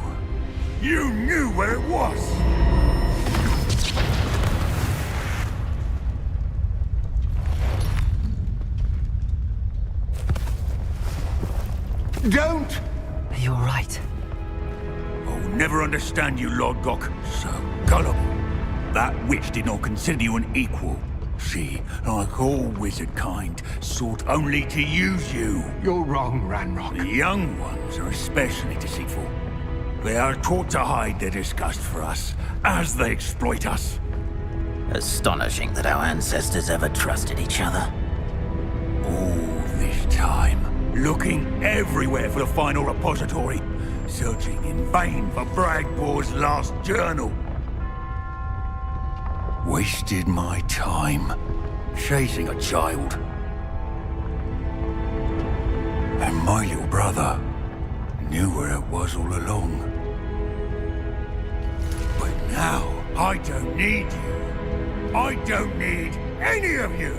Speaker 12: You knew where it was!
Speaker 1: Don't!
Speaker 3: You're right.
Speaker 12: I'll never understand you, Lord Gok. So gullible. That witch did not consider you an equal. She, like all wizard kind, sought only to use you.
Speaker 1: You're wrong, Ranrok.
Speaker 12: The young ones are especially deceitful. They are taught to hide their disgust for us, as they exploit us.
Speaker 5: Astonishing that our ancestors ever trusted each other.
Speaker 12: All this time, looking everywhere for the final repository, searching in vain for Bragbor's last journal. Wasted my time, chasing a child. And my little brother knew where it was all along. But now, I don't need you. I don't need any of you.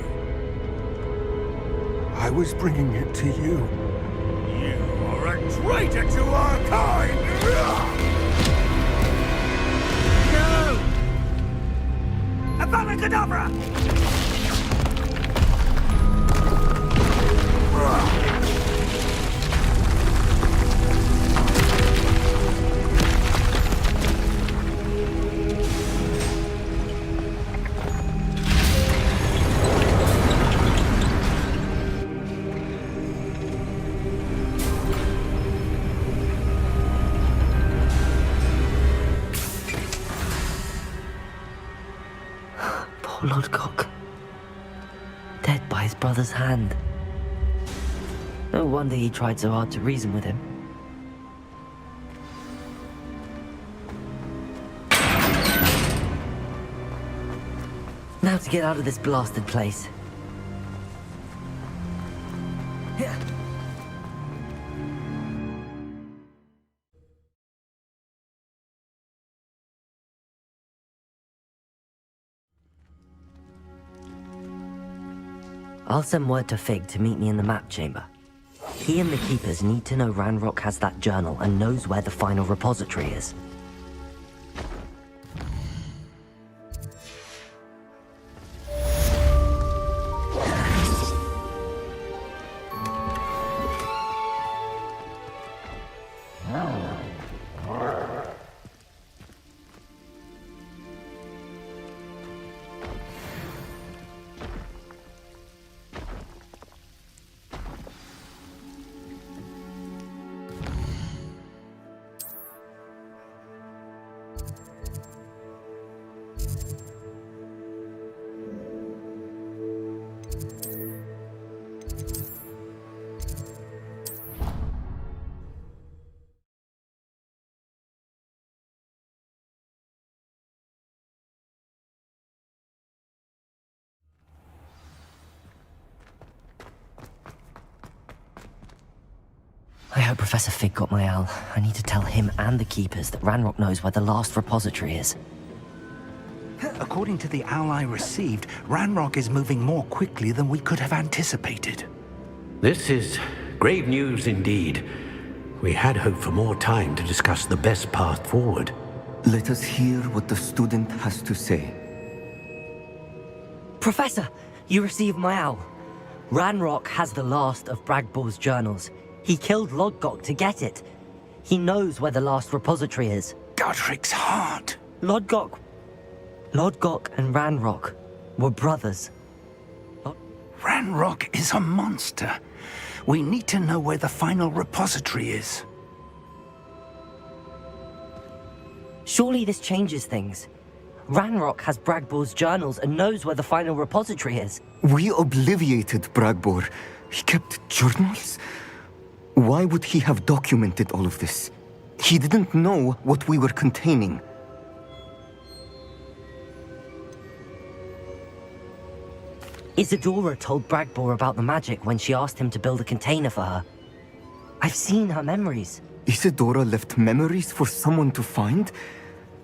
Speaker 9: I was bringing it to you.
Speaker 12: You are a traitor to our kind!
Speaker 5: No! Abracadabra!
Speaker 3: Poor Lodgok. Dead by his brother's hand. No wonder he tried so hard to reason with him. Now to get out of this blasted place. I'll send word to Fig to meet me in the map chamber. He and the Keepers need to know Ranrok has that journal and knows where the final repository is. I hope Professor Fig got my owl. I need to tell him and the Keepers that Ranrok knows where the last repository is.
Speaker 13: According to the owl I received, Ranrok is moving more quickly than we could have anticipated.
Speaker 1: This is grave news indeed. We had hoped for more time to discuss the best path forward.
Speaker 14: Let us hear what the student has to say.
Speaker 3: Professor, you received my owl. Ranrok has the last of Bragbor's journals. He killed Lodgok to get it. He knows where the last repository is.
Speaker 13: Godric's heart.
Speaker 3: Lodgok and Ranrok were brothers.
Speaker 13: Ranrok is a monster. We need to know where the final repository is.
Speaker 3: Surely this changes things. Ranrok has Bragbor's journals and knows where the final repository is.
Speaker 14: We obliviated Bragbor. He kept journals? Why would he have documented all of this? He didn't know what we were containing.
Speaker 3: Isidora told Bragbor about the magic when she asked him to build a container for her. I've seen her memories.
Speaker 14: Isidora left memories for someone to find?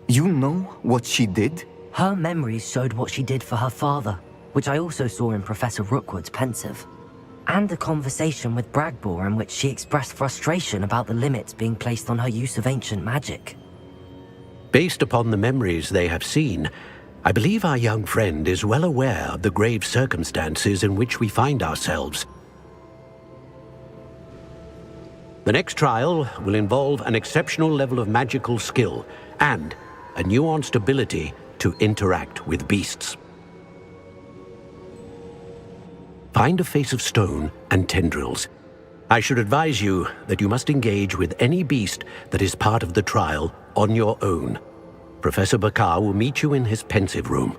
Speaker 14: You know what she did?
Speaker 3: Her memories showed what she did for her father, which I also saw in Professor Rookwood's pensive. And a conversation with Bragbor in which she expressed frustration about the limits being placed on her use of ancient magic.
Speaker 1: Based upon the memories they have seen, I believe our young friend is well aware of the grave circumstances in which we find ourselves. The next trial will involve an exceptional level of magical skill and a nuanced ability to interact with beasts. Find a face of stone and tendrils. I should advise you that you must engage with any beast that is part of the trial on your own. Professor Bakar will meet you in his pensive room.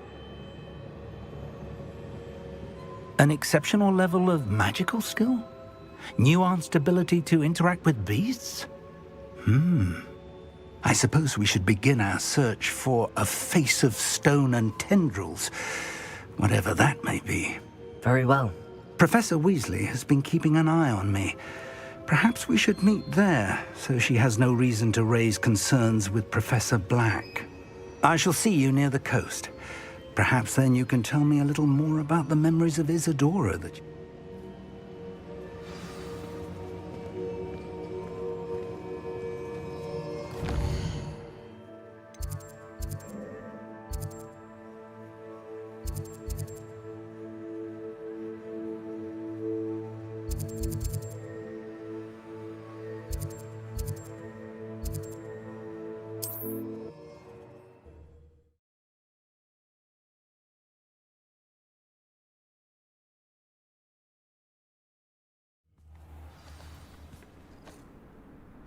Speaker 13: An exceptional level of magical skill? Nuanced ability to interact with beasts? I suppose we should begin our search for a face of stone and tendrils, whatever that may be.
Speaker 3: Very well.
Speaker 13: Professor Weasley has been keeping an eye on me. Perhaps we should meet there, so she has no reason to raise concerns with Professor Black. I shall see you near the coast. Perhaps then you can tell me a little more about the memories of Isidora that...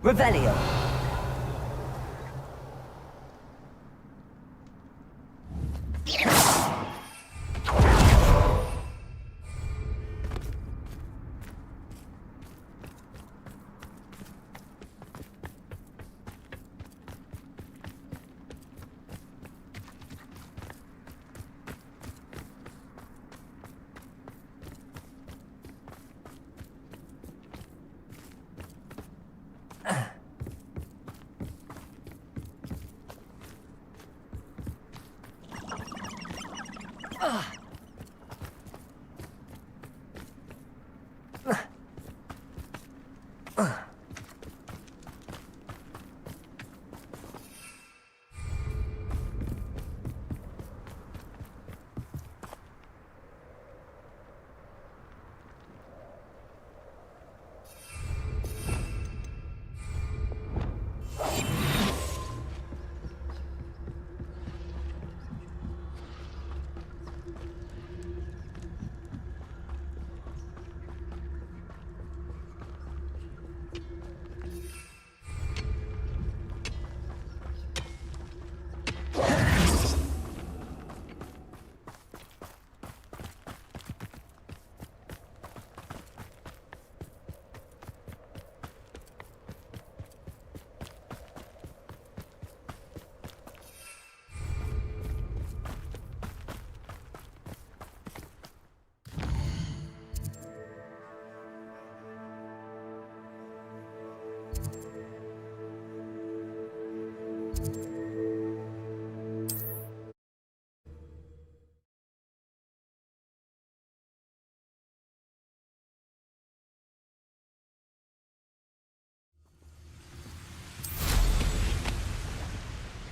Speaker 8: Revelio.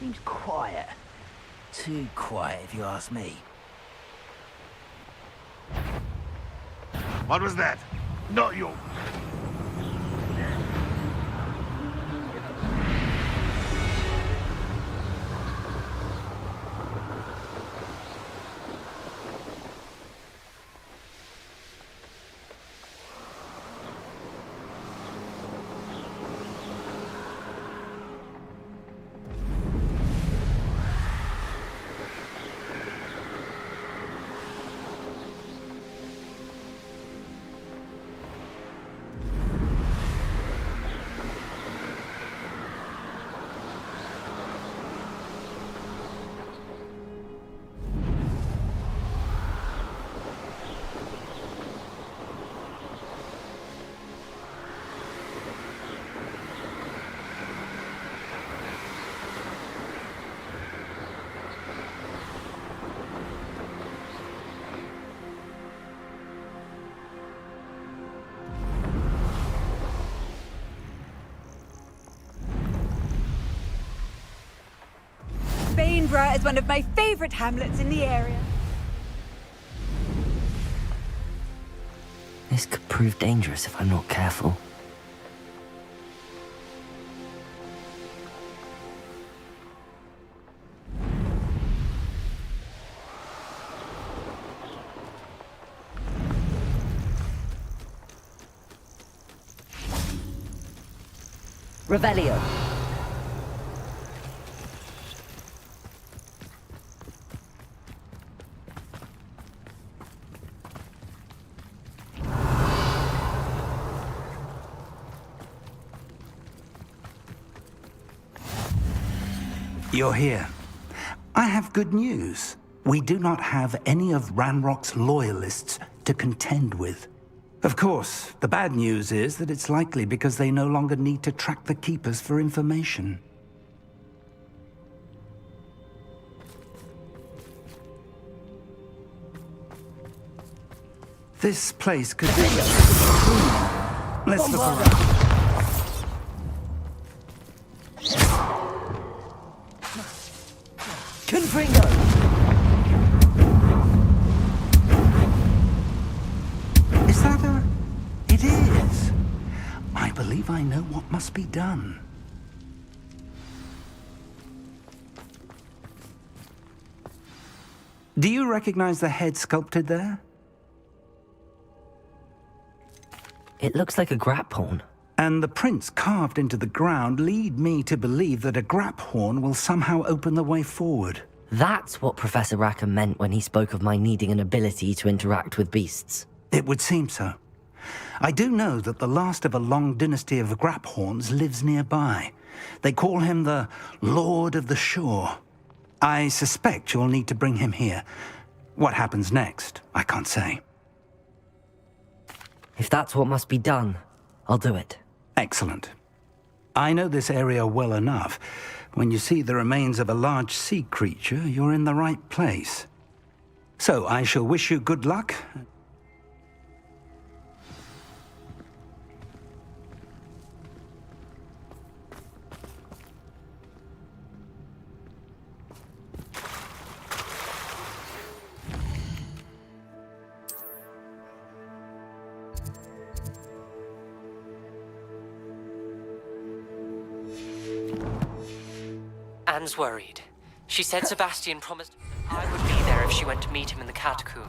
Speaker 5: Seems quiet. Too quiet, if you ask me.
Speaker 2: What was that? Not you.
Speaker 15: Bainborough is one of my favorite hamlets in the area.
Speaker 3: This could prove dangerous if I'm not careful.
Speaker 8: Revelio.
Speaker 13: You're here. I have good news. We do not have any of Ranrok's loyalists to contend with. Of course, the bad news is that it's likely because they no longer need to track the Keepers for information. This place could be... Let's look around.
Speaker 8: Confringo!
Speaker 13: Is that a... It is. believe I know what must be done. Do you recognize the head sculpted there?
Speaker 3: It looks like a grap horn.
Speaker 13: And the prints carved into the ground lead me to believe that a grap horn will somehow open the way forward.
Speaker 3: That's what Professor Rackham meant when he spoke of my needing an ability to interact with beasts.
Speaker 13: It would seem so. I do know that the last of a long dynasty of grap horns lives nearby. They call him the Lord of the Shore. I suspect you'll need to bring him here. What happens next, I can't say.
Speaker 3: If that's what must be done, I'll do it.
Speaker 13: Excellent. I know this area well enough. When you see the remains of a large sea creature, you're in the right place. So I shall wish you good luck.
Speaker 16: Anne's worried. She said Sebastian promised I would be there if she went to meet him in the catacomb.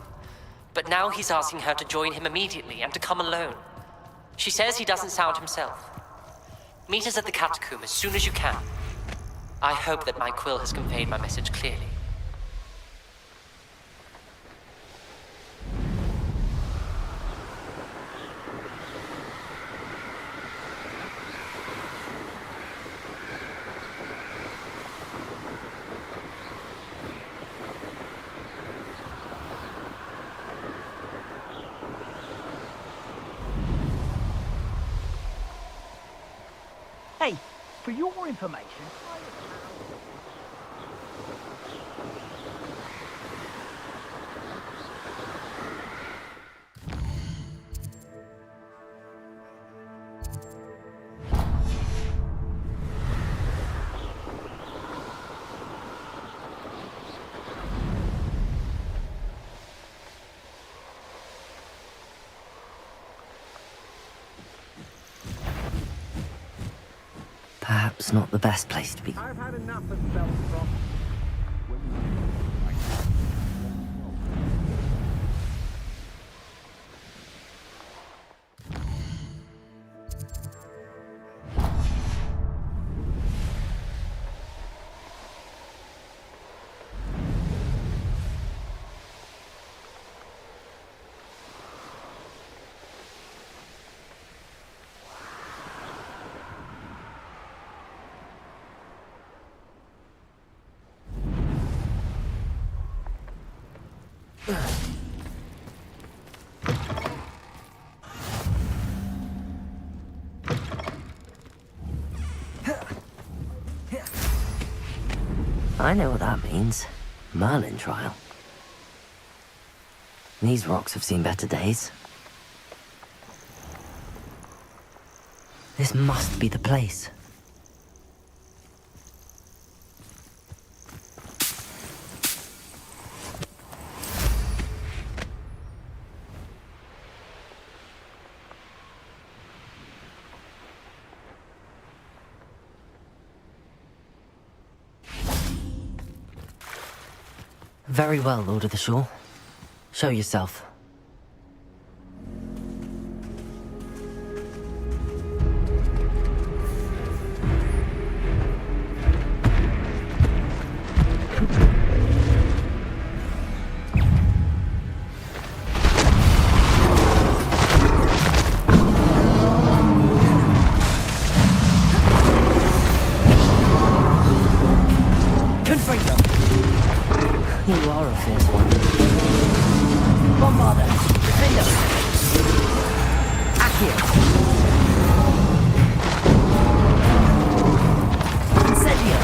Speaker 16: But now he's asking her to join him immediately and to come alone. She says he doesn't sound himself. Meet us at the catacomb as soon as you can. I hope that my quill has conveyed my message clearly.
Speaker 5: Hey, for your information,
Speaker 3: Perhaps not the best place to be.
Speaker 5: I've had enough of spells from...
Speaker 3: I know what that means. Merlin trial. These rocks have seen better days. This must be the place. Very well, Lord of the Shore. Show yourself. You are a fierce one. Bombarda! Defender! Accio! Incendio!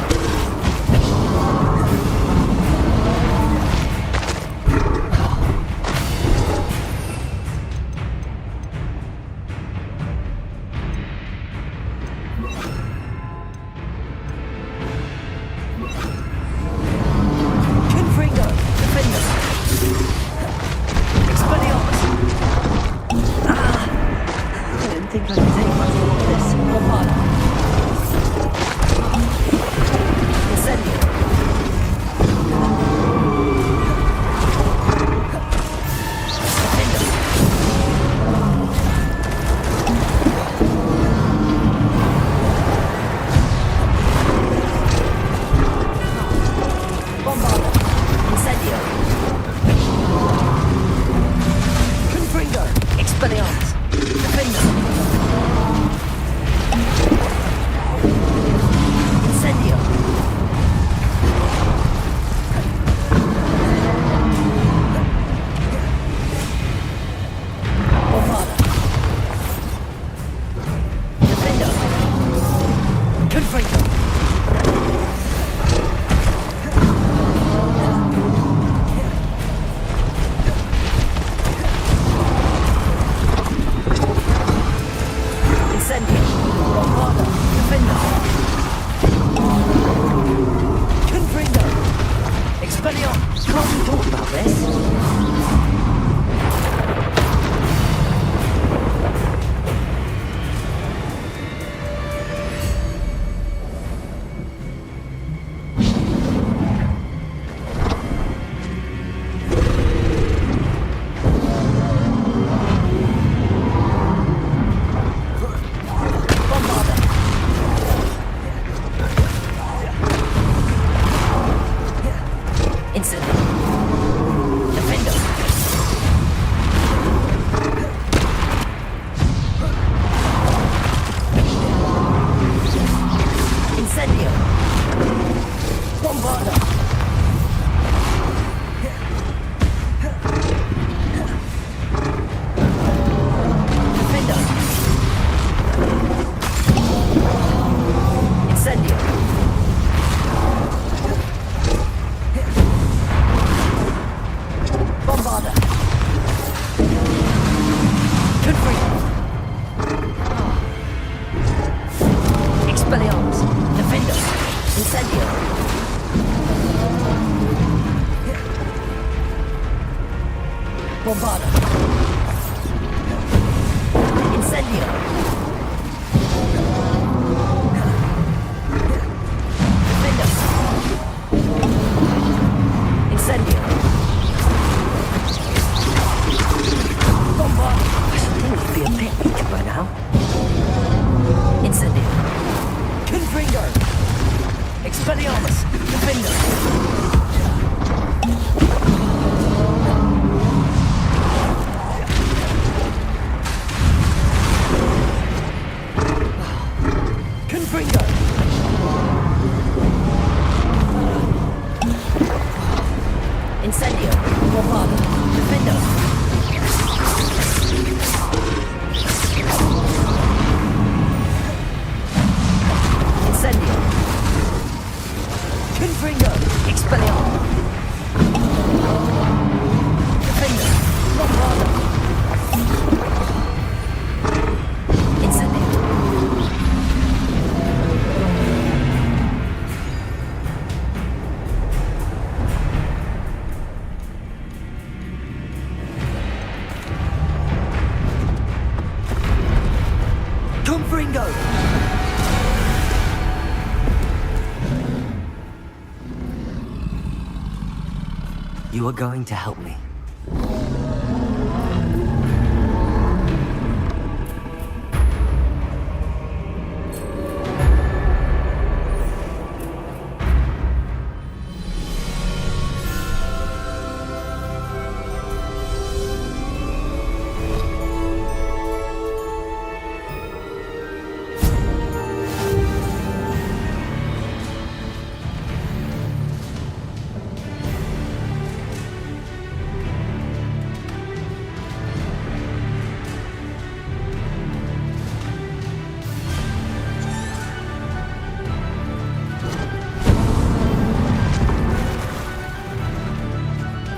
Speaker 3: I didn't think I could take much more of this. Confringo! You are going to help me.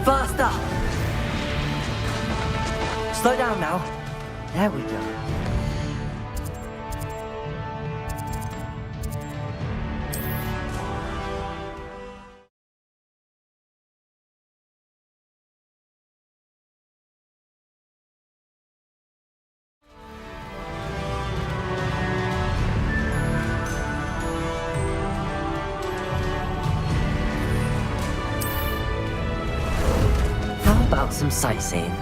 Speaker 3: Faster! Slow down now. There we go. How about some sightseeing?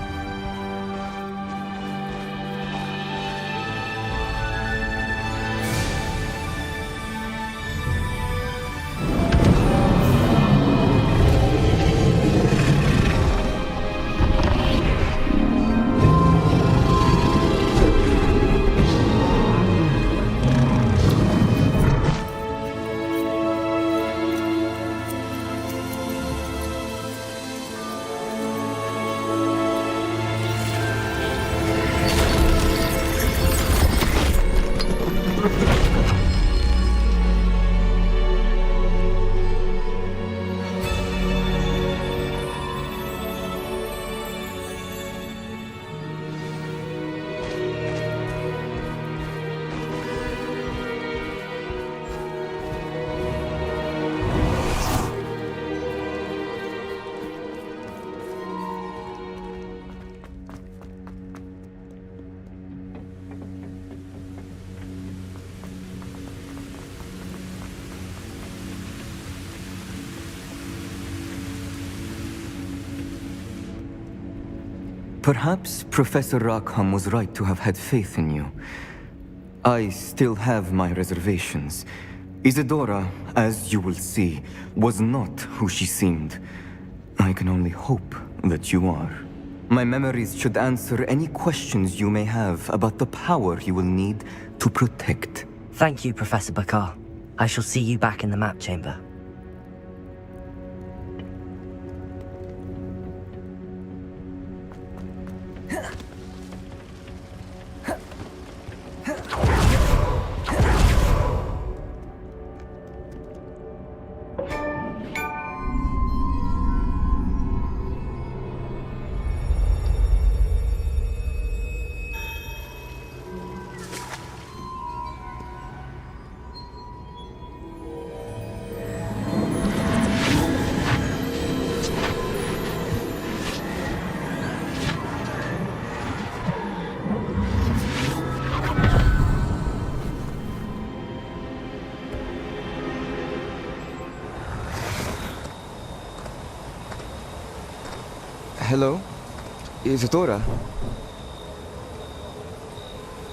Speaker 14: Perhaps Professor Rackham was right to have had faith in you. I still have my reservations. Isidora, as you will see, was not who she seemed. I can only hope that you are. My memories should answer any questions you may have about the power you will need to protect.
Speaker 3: Thank you, Professor Bakar. I shall see you back in the map chamber.
Speaker 14: Hello? Isidora?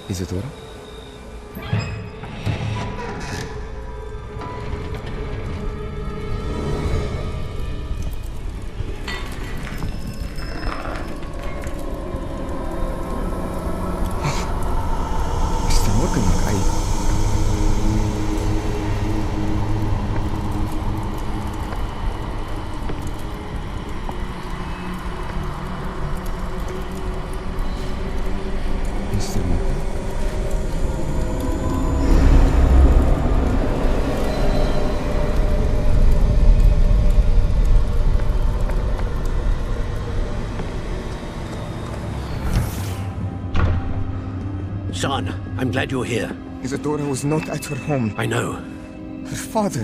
Speaker 14: Isidora? Mr. Morgan,
Speaker 1: Son, I'm glad you're here.
Speaker 14: Isidora was not at her home.
Speaker 1: I know.
Speaker 14: Her father...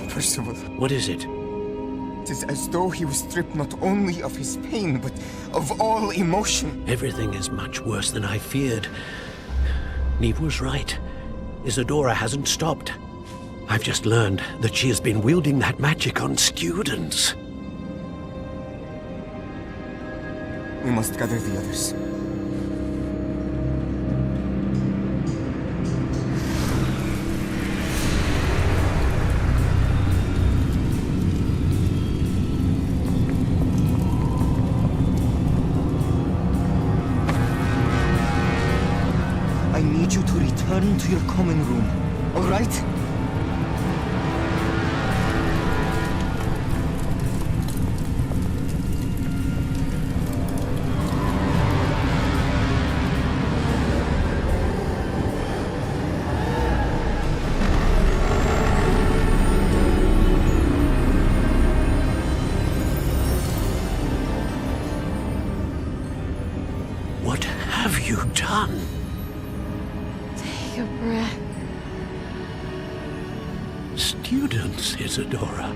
Speaker 14: Percival.
Speaker 1: What is it?
Speaker 14: It is as though he was stripped not only of his pain, but of all emotion.
Speaker 1: Everything is much worse than I feared. Neve was right. Isidora hasn't stopped. I've just learned that she has been wielding that magic on students.
Speaker 14: We must gather the others. I need you to return to your common room, all right?
Speaker 1: What have you done?
Speaker 6: Take a breath.
Speaker 1: Students, Isidora.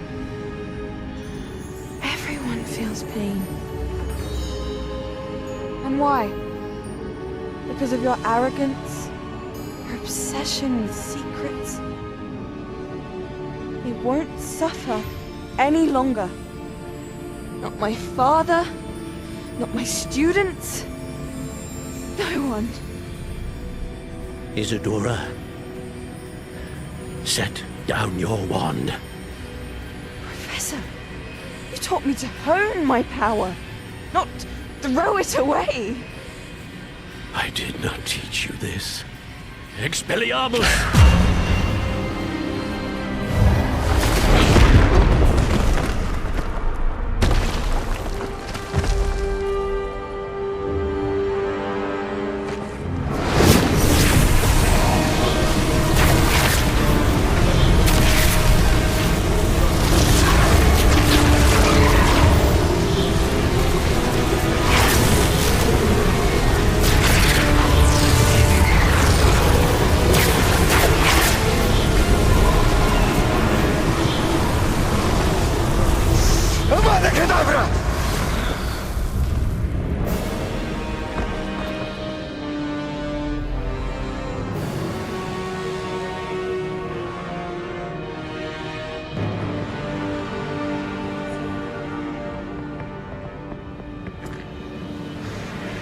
Speaker 6: Everyone feels pain. And why? Because of your arrogance? Your obsession with secrets? They won't suffer any longer. Not my father, not my students. No one.
Speaker 1: Isidora, set down your wand.
Speaker 6: Professor, you taught me to hone my power, not throw it away.
Speaker 1: I did not teach you this. Expelliarmus!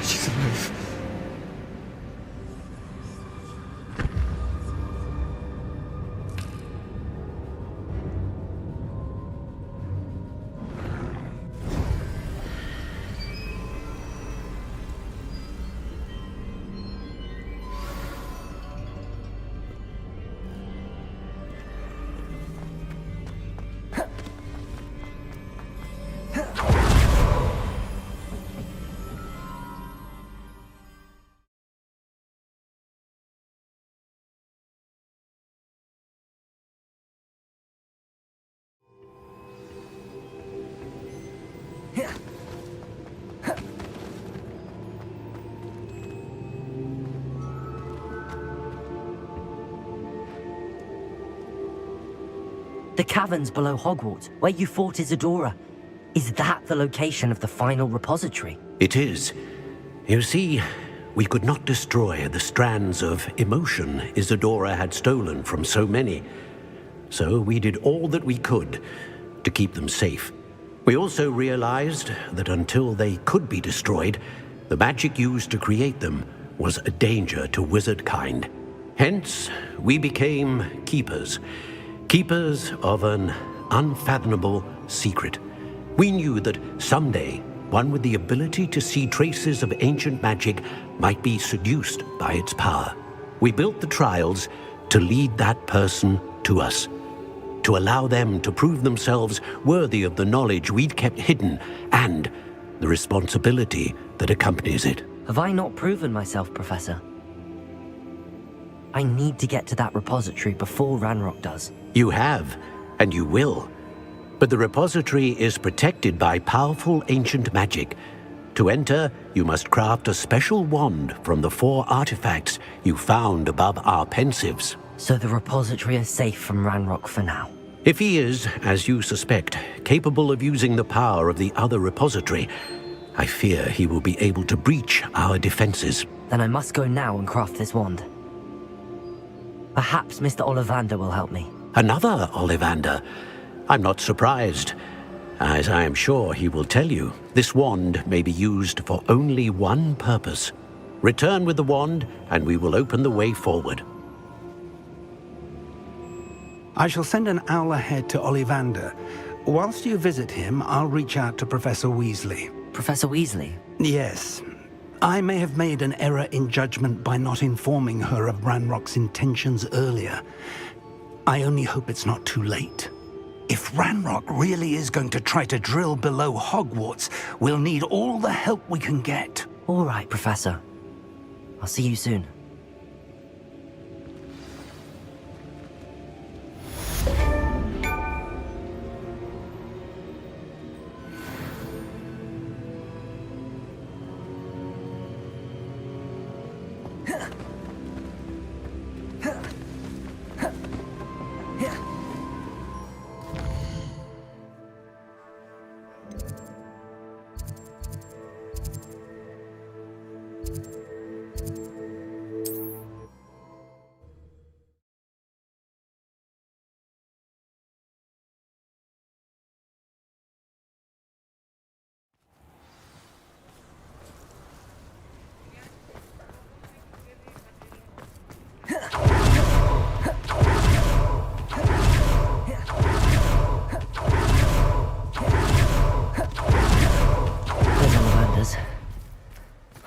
Speaker 14: She's alive.
Speaker 3: The caverns below Hogwarts, where you fought Isidora. Is that the location of the final repository?
Speaker 1: It is. You see, we could not destroy the strands of emotion Isidora had stolen from so many. So we did all that we could to keep them safe. We also realized that until they could be destroyed, the magic used to create them was a danger to wizard kind. Hence, we became keepers. Keepers of an unfathomable secret. We knew that someday, one with the ability to see traces of ancient magic might be seduced by its power. We built the trials to lead that person to us, to allow them to prove themselves worthy of the knowledge we'd kept hidden and the responsibility that accompanies it.
Speaker 3: Have I not proven myself, Professor? I need to get to that repository before Ranrok does.
Speaker 1: You have, and you will. But the repository is protected by powerful ancient magic. To enter, you must craft a special wand from the 4 artifacts you found above our pensives.
Speaker 3: So the repository is safe from Ranrok for now.
Speaker 1: If he is, as you suspect, capable of using the power of the other repository, I fear he will be able to breach our defenses.
Speaker 3: Then I must go now and craft this wand. Perhaps Mr. Ollivander will help me.
Speaker 1: Another Ollivander? I'm not surprised. As I am sure he will tell you, this wand may be used for only one purpose. Return with the wand, and we will open the way forward.
Speaker 13: I shall send an owl ahead to Ollivander. Whilst you visit him, I'll reach out to Professor Weasley.
Speaker 3: Professor Weasley?
Speaker 13: Yes. I may have made an error in judgment by not informing her of Ranrock's intentions earlier. I only hope it's not too late. If Ranrock really is going to try to drill below Hogwarts, we'll need all the help we can get.
Speaker 3: All right, Professor. I'll see you soon.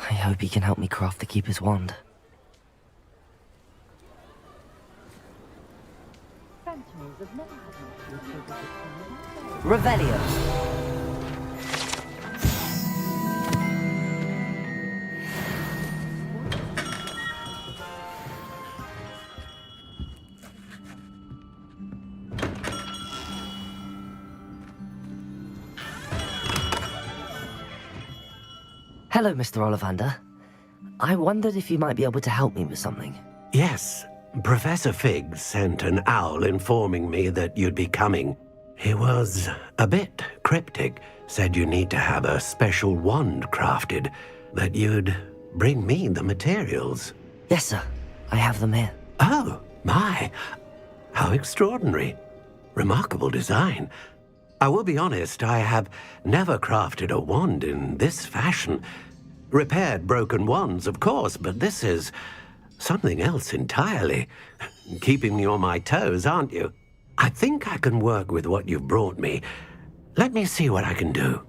Speaker 3: I hope he can help me craft the Keeper's wand.
Speaker 8: Revelio.
Speaker 3: Hello, Mr. Ollivander. I wondered if you might be able to help me with something.
Speaker 1: Yes, Professor Fig sent an owl informing me that you'd be coming. He was a bit cryptic, said you need to have a special wand crafted, that you'd bring me the materials.
Speaker 3: Yes, sir. I have them here.
Speaker 1: Oh, my. How extraordinary. Remarkable design. I will be honest, I have never crafted a wand in this fashion. Repaired broken wands, of course, but this is something else entirely. Keeping me on my toes, aren't you? I think I can work with what you've brought me. Let me see what I can do.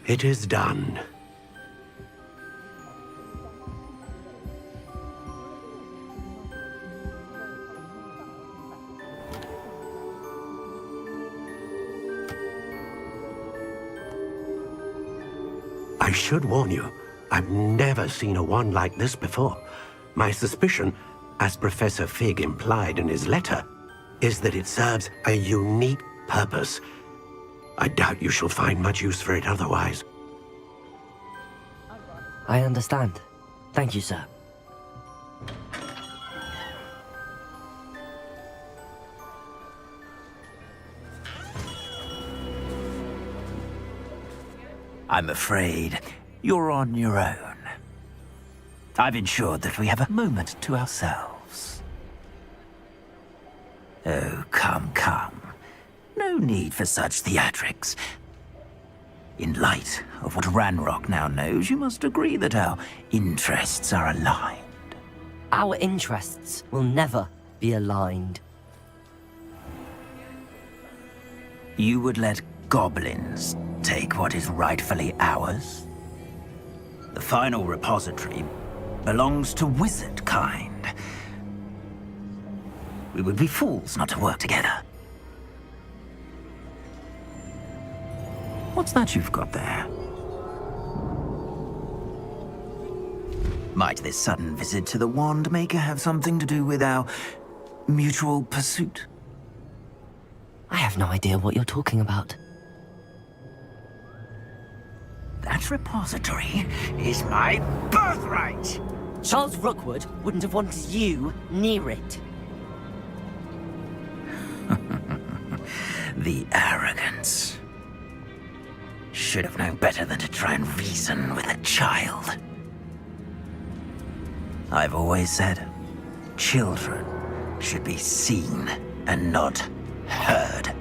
Speaker 1: It is done. I should warn you, I've never seen a wand like this before. My suspicion, as Professor Fig implied in his letter, is that it serves a unique purpose. I doubt you shall find much use for it otherwise.
Speaker 3: I understand. Thank you, sir.
Speaker 5: I'm afraid you're on your own. I've ensured that we have a moment to ourselves. Oh, come, come. No need for such theatrics. In light of what Ranrok now knows, you must agree that our interests are aligned.
Speaker 3: Our interests will never be aligned.
Speaker 5: You would let goblins take what is rightfully ours? The final repository belongs to wizard kind. We would be fools not to work together. What's that you've got there? Might this sudden visit to the Wand Maker have something to do with our mutual pursuit?
Speaker 3: I have no idea what you're talking about.
Speaker 5: That repository is my birthright!
Speaker 3: Charles Rookwood wouldn't have wanted you near it.
Speaker 5: The arrogance. Should have known better than to try and reason with a child. I've always said, children should be seen and not heard.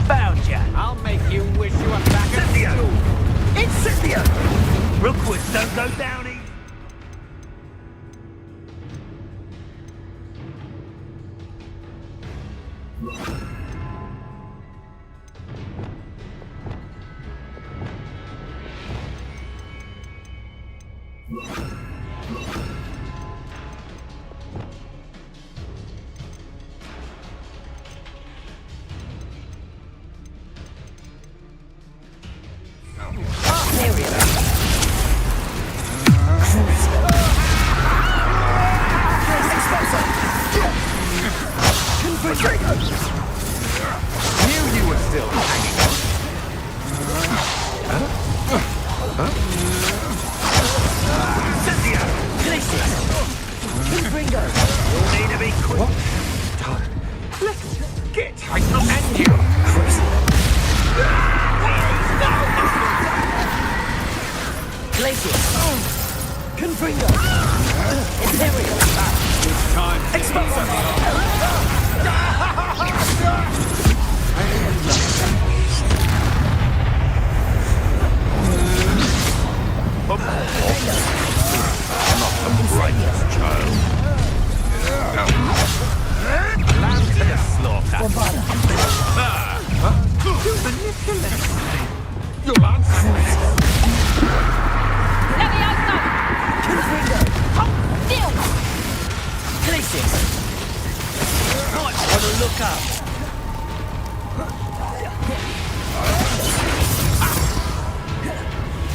Speaker 17: Found ya! I'll make you wish you were back at school!
Speaker 5: Incendio!
Speaker 17: Rookwoods don't go down easy!
Speaker 9: Knew you were still hanging on.
Speaker 17: Cynthia!
Speaker 3: Glacius! Confringo!
Speaker 17: You'll need to be quick! Let's get! I command you!
Speaker 3: Glacius! Confringo! Imperial!
Speaker 17: It's time to
Speaker 3: Expulso!
Speaker 2: Not the brightest child.
Speaker 17: Lamb to the slaughter! You'll answer me!
Speaker 3: Confringo!
Speaker 4: Deal!
Speaker 3: Glacius!
Speaker 17: Might want to look up!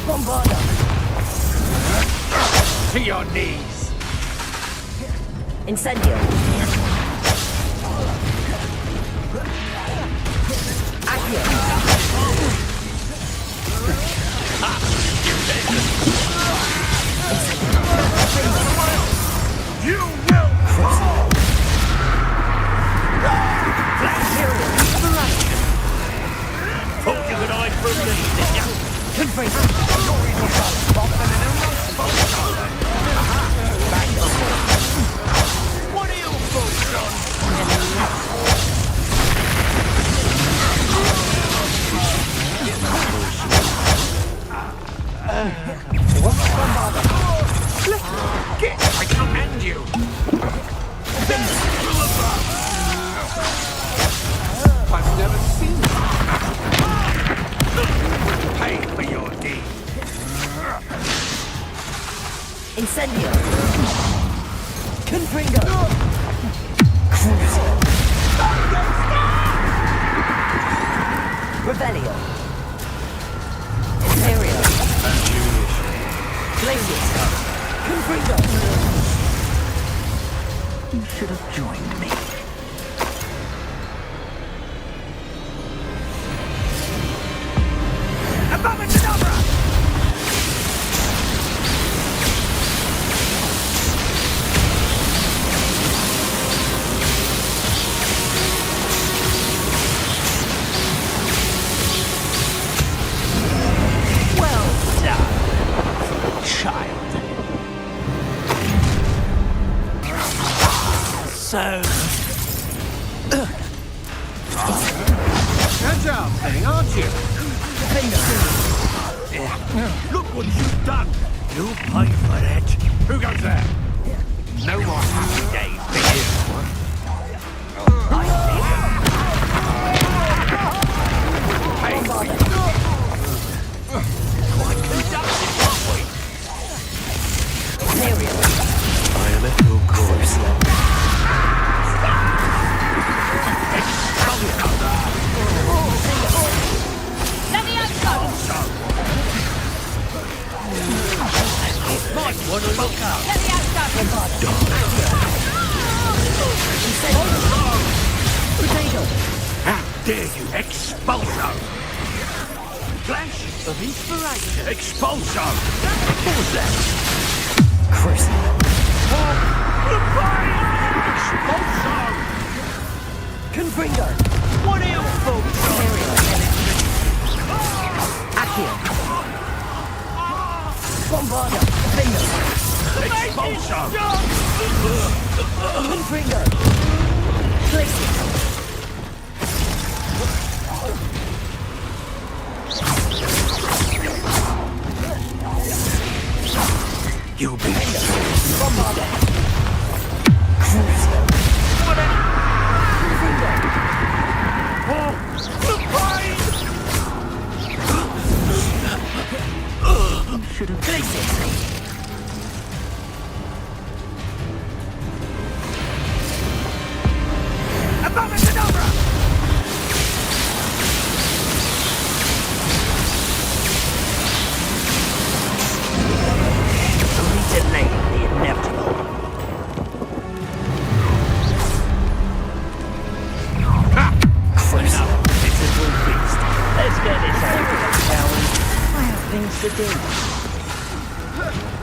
Speaker 3: Bombarda!
Speaker 17: To your knees!
Speaker 3: Incendio! Accio!
Speaker 17: You will fall! Thought you could hide from me, didn't you?
Speaker 3: Confringo!
Speaker 17: What are you folks on? Get! I command you! I've never seen you! Pay for your deed!
Speaker 3: Incendio! Confringo! Revelio! Imperial! Glacius! Confringo!
Speaker 5: You should have joined me.
Speaker 17: Abominable! Well done, child. So... Agile thing, aren't you? Look what you've done! You pay for it! Who goes there? No more happy days for you! Quite conducted, aren't we?
Speaker 1: I am at your course.
Speaker 17: Might want to look out! How dare you! Expulso! Flash of inspiration! Expulso! What was that?
Speaker 3: Chris.
Speaker 17: Expulso!
Speaker 3: Confringo.
Speaker 17: What else, folks?
Speaker 3: Accio. Bombarda. Finger.
Speaker 17: Expulso!
Speaker 3: Confringo. Place it.
Speaker 17: You'll be
Speaker 3: Bombarda. Cruise.
Speaker 17: should have placed it. Above and over! Only delaying the inevitable. Ha! Enough, pitiful beast. Let's get this over with, shall we? I have things to do.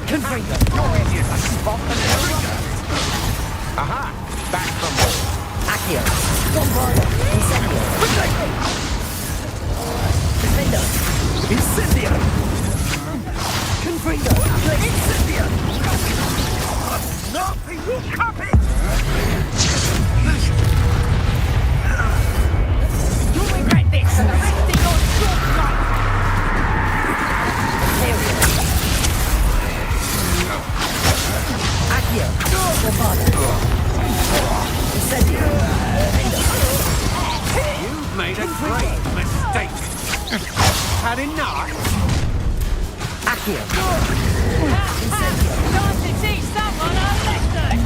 Speaker 17: Confringo! You're easier to spot than Confringo! Aha! Back from home.
Speaker 3: Accio. Bombarda. Incendio. Defendo.
Speaker 17: Incendio!
Speaker 3: Confringo.
Speaker 17: Incendio! Nothing will copy!
Speaker 15: You'll regret this for the rest of your short life!
Speaker 3: Accio. Bombarda. Incendio.
Speaker 17: You've made a great mistake. Had enough?
Speaker 3: Accio.
Speaker 15: Time to teach someone a lesson!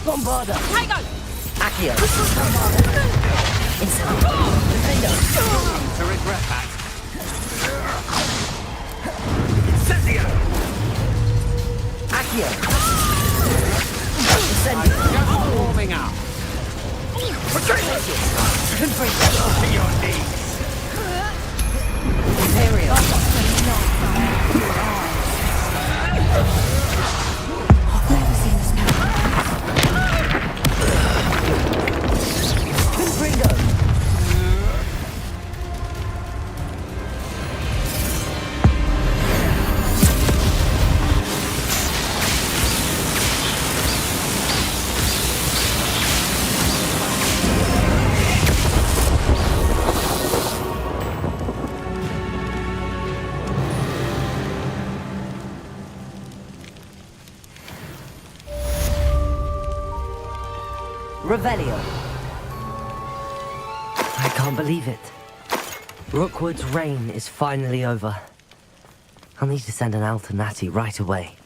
Speaker 3: Bombarda.
Speaker 15: Hang on!
Speaker 3: Accio. Bombarda. Incendio. Defendo.
Speaker 17: To regret that. Incendio!
Speaker 3: Accio. Incendio.
Speaker 17: Just warming up.
Speaker 3: Confringo.
Speaker 17: To your knees.
Speaker 3: Imperial.
Speaker 6: I've never seen this power.
Speaker 3: Confringo. Revelio. I can't believe it. Rookwood's reign is finally over. I'll need to send an alternati right away.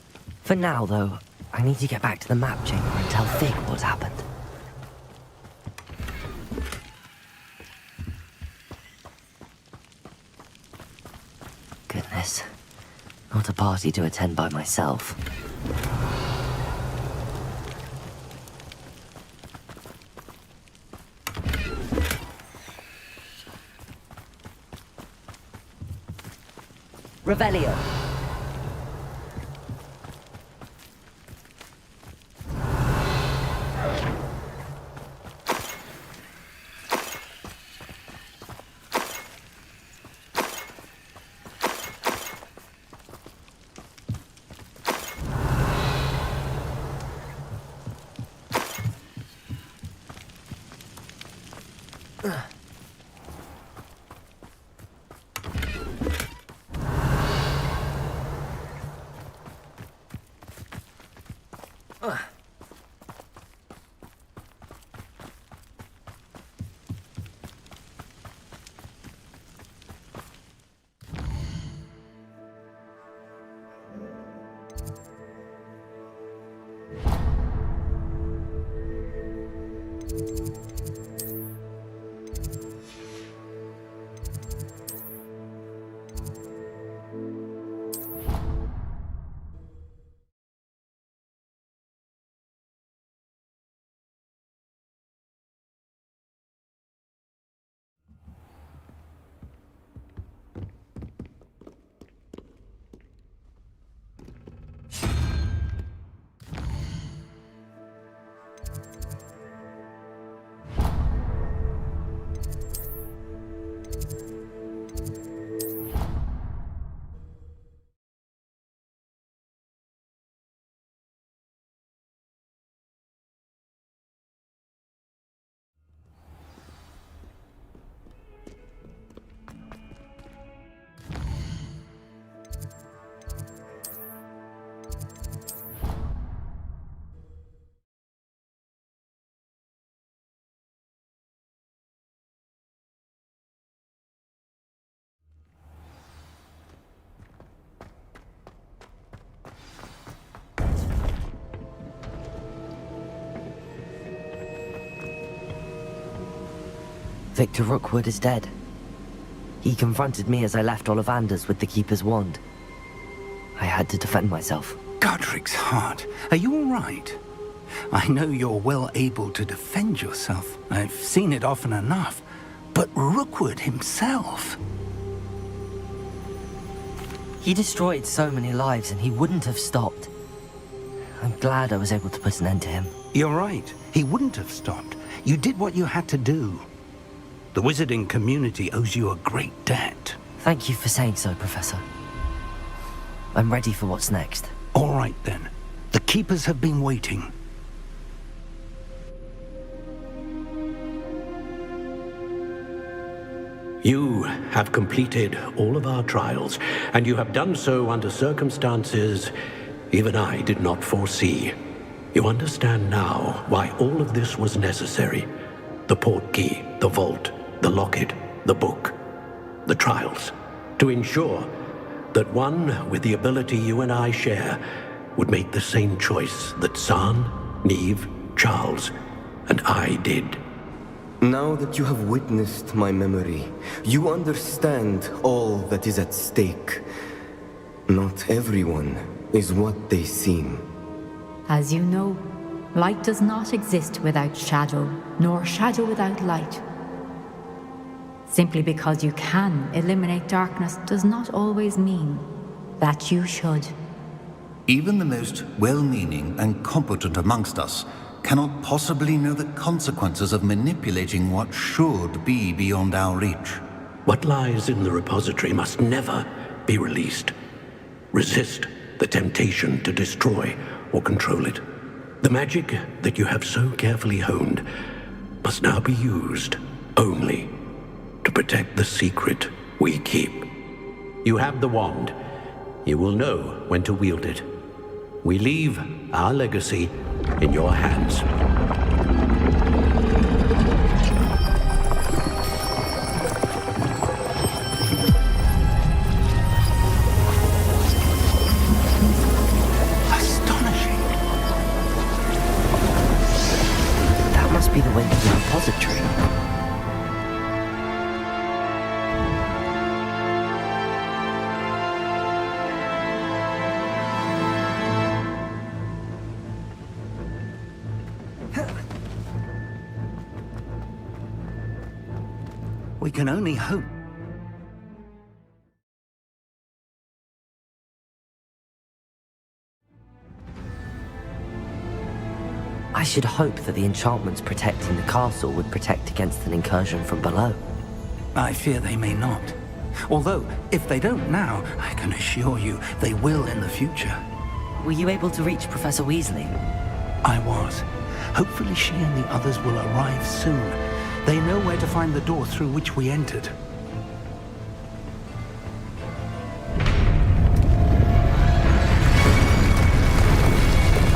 Speaker 3: For now, though, I need to get back to the map chamber and tell Fig what's happened. Goodness. Not a party to attend by myself. Revelio. Victor Rookwood is dead. He confronted me as I left Ollivander's with the Keeper's wand. I had to defend myself.
Speaker 13: Godric's heart. Are you all right? I know you're well able to defend yourself. I've seen it often enough. But Rookwood himself...
Speaker 3: He destroyed so many lives and he wouldn't have stopped. I'm glad I was able to put an end to him.
Speaker 13: You're right. He wouldn't have stopped. You did what you had to do. The wizarding community owes you a great debt.
Speaker 3: Thank you for saying so, Professor. I'm ready for what's next.
Speaker 13: All right, then. The Keepers have been waiting.
Speaker 1: You have completed all of our trials, and you have done so under circumstances even I did not foresee. You understand now why all of this was necessary. The portkey, the vault, the locket, the book, the trials. To ensure that one with the ability you and I share would make the same choice that San, Neve, Charles, and I did.
Speaker 14: Now that you have witnessed my memory, you understand all that is at stake. Not everyone is what they seem.
Speaker 18: As you know, light does not exist without shadow, nor shadow without light. Simply because you can eliminate darkness does not always mean that you should.
Speaker 19: Even the most well-meaning and competent amongst us cannot possibly know the consequences of manipulating what should be beyond our reach.
Speaker 1: What lies in the repository must never be released. Resist the temptation to destroy or control it. The magic that you have so carefully honed must now be used only to protect the secret we keep. You have the wand. You will know when to wield it. We leave our legacy in your hands.
Speaker 13: Astonishing.
Speaker 3: That must be the way to the repository.
Speaker 13: We can only hope.
Speaker 3: I should hope that the enchantments protecting the castle would protect against an incursion from below.
Speaker 13: I fear they may not. Although, if they don't now, I can assure you they will in the future.
Speaker 3: Were you able to reach Professor Weasley?
Speaker 13: I was. Hopefully she and the others will arrive soon. They know where to find the door through which we entered.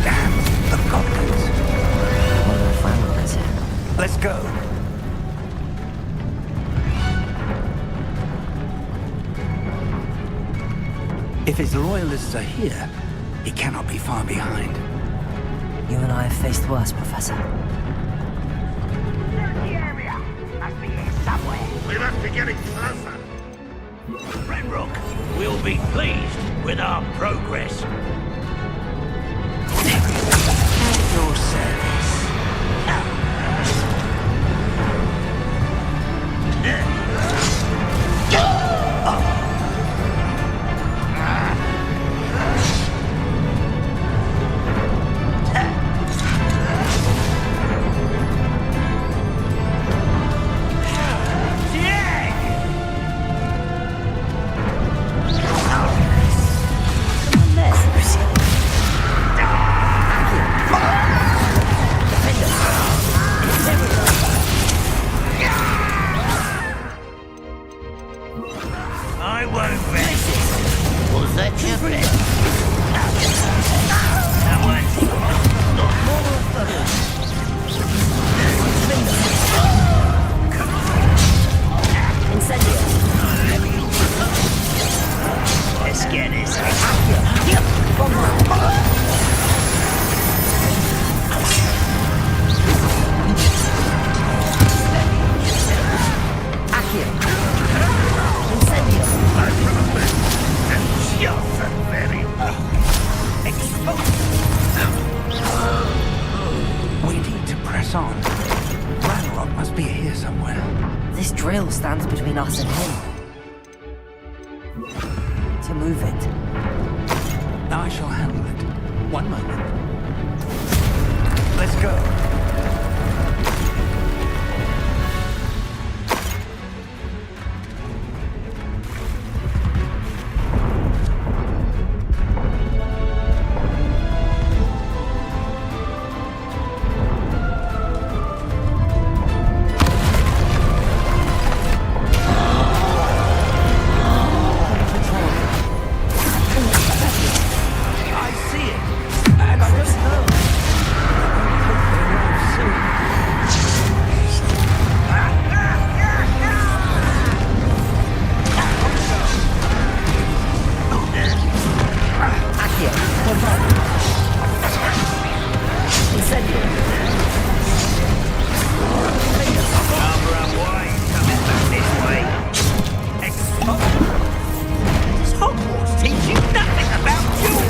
Speaker 13: Damn the goblins.
Speaker 3: One of the Ranrok is here.
Speaker 13: Let's go. If his loyalists are here, he cannot be far behind.
Speaker 3: You and I have faced worse, Professor.
Speaker 17: We must be getting closer. Ranrok will be pleased with our progress.
Speaker 13: At your service.
Speaker 6: Crucible.
Speaker 13: must be here somewhere.
Speaker 3: This drill stands between us and him. To move it.
Speaker 13: I shall handle it. One moment. Let's go.
Speaker 17: Does Hogwarts teach you nothing about duel?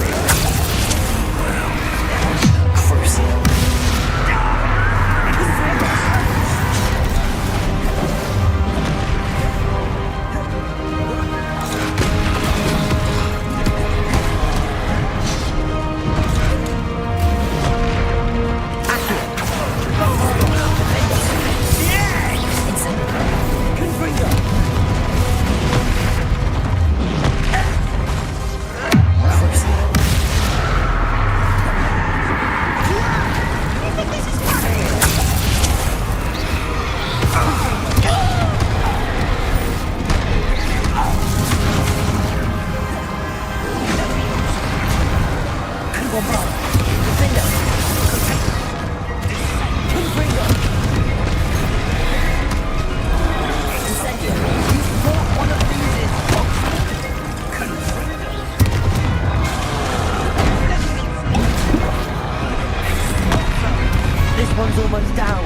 Speaker 3: This one's almost down.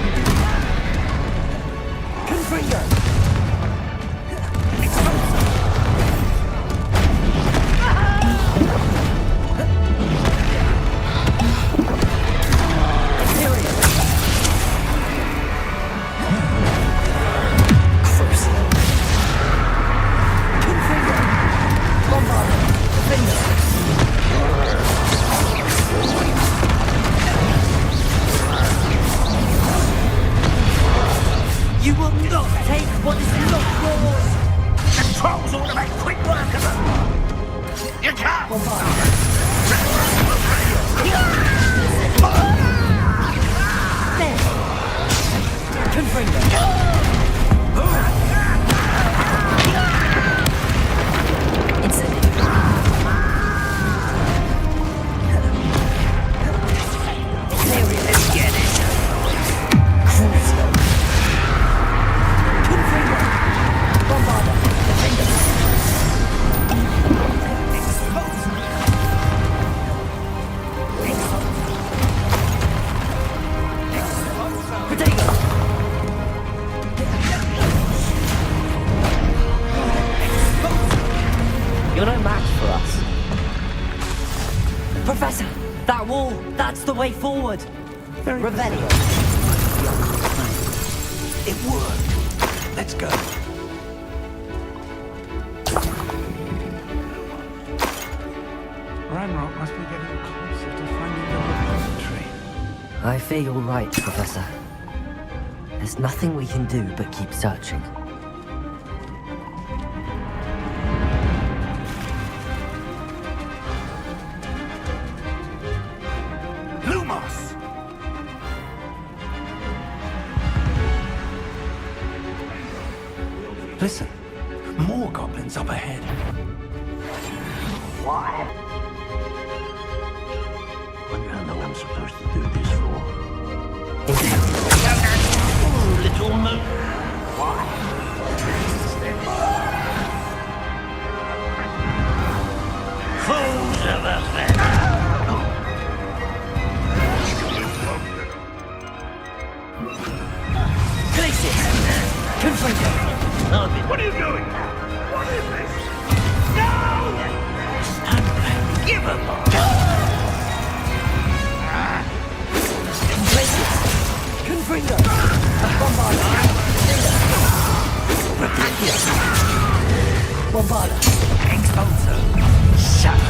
Speaker 3: Confringo!
Speaker 17: You will not take what is not yours! The trolls ought to make quick work of them! You can't! Let's get it!
Speaker 3: You're no match for us. Professor, that wall, that's the way forward. Revelio.
Speaker 13: It worked. Let's go. Ranrok must be getting closer to finding the laboratory.
Speaker 3: I fear you're right, Professor. There's nothing we can do but keep searching.
Speaker 17: Lumos!
Speaker 13: Listen, more goblins up ahead.
Speaker 17: Why? When you know I'm supposed to do this for? Little moon. Why? Fools of us then.
Speaker 3: Glacier! Confringo!
Speaker 17: What are you doing? What is this? No! Stand back. Give up.
Speaker 3: Glacier! Confringo! Bombard! Bombarda.
Speaker 17: Expulso. Shut.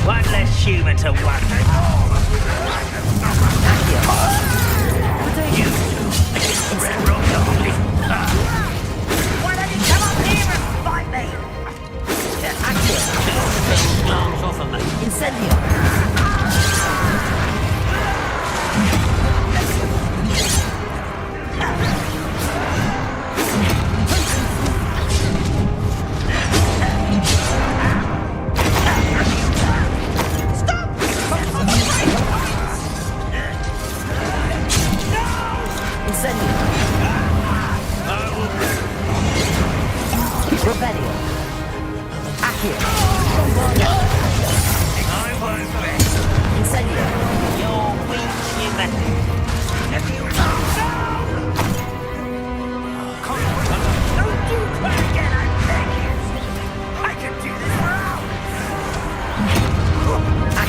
Speaker 17: One less human to wonder. You two against Ranrok only. Why don't you come up here and fight me?
Speaker 3: Glance off of me. Incendio. Revelio. Accio.
Speaker 17: I won't win.
Speaker 3: Incendio.
Speaker 17: You're weak human. Never you Don't you try again, I beg you. I can do this now.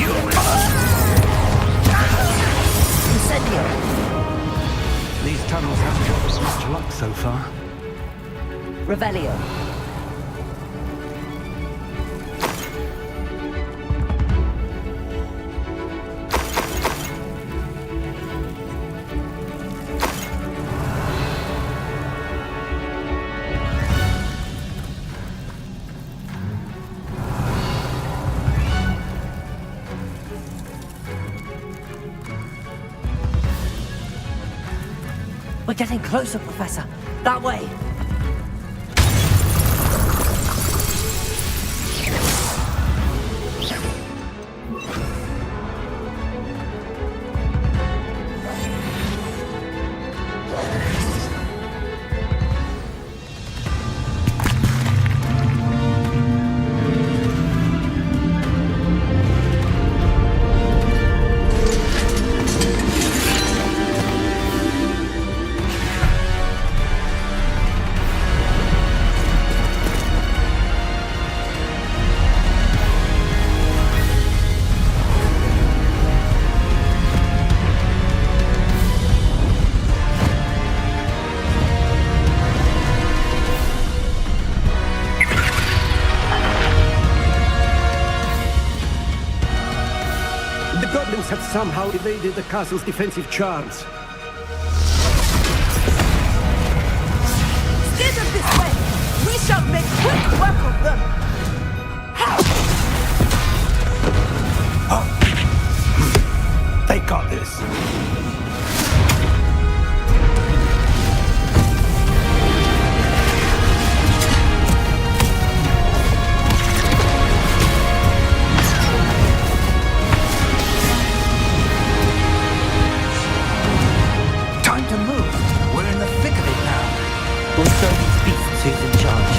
Speaker 17: You
Speaker 3: Incendio.
Speaker 13: These tunnels haven't got us much luck so far.
Speaker 3: Revelio. We're getting closer, Professor. That way.
Speaker 1: Have somehow evaded the castle's defensive charms.
Speaker 15: Steer them this way! We shall make quick work of them!
Speaker 13: They got this.
Speaker 3: Who's in charge?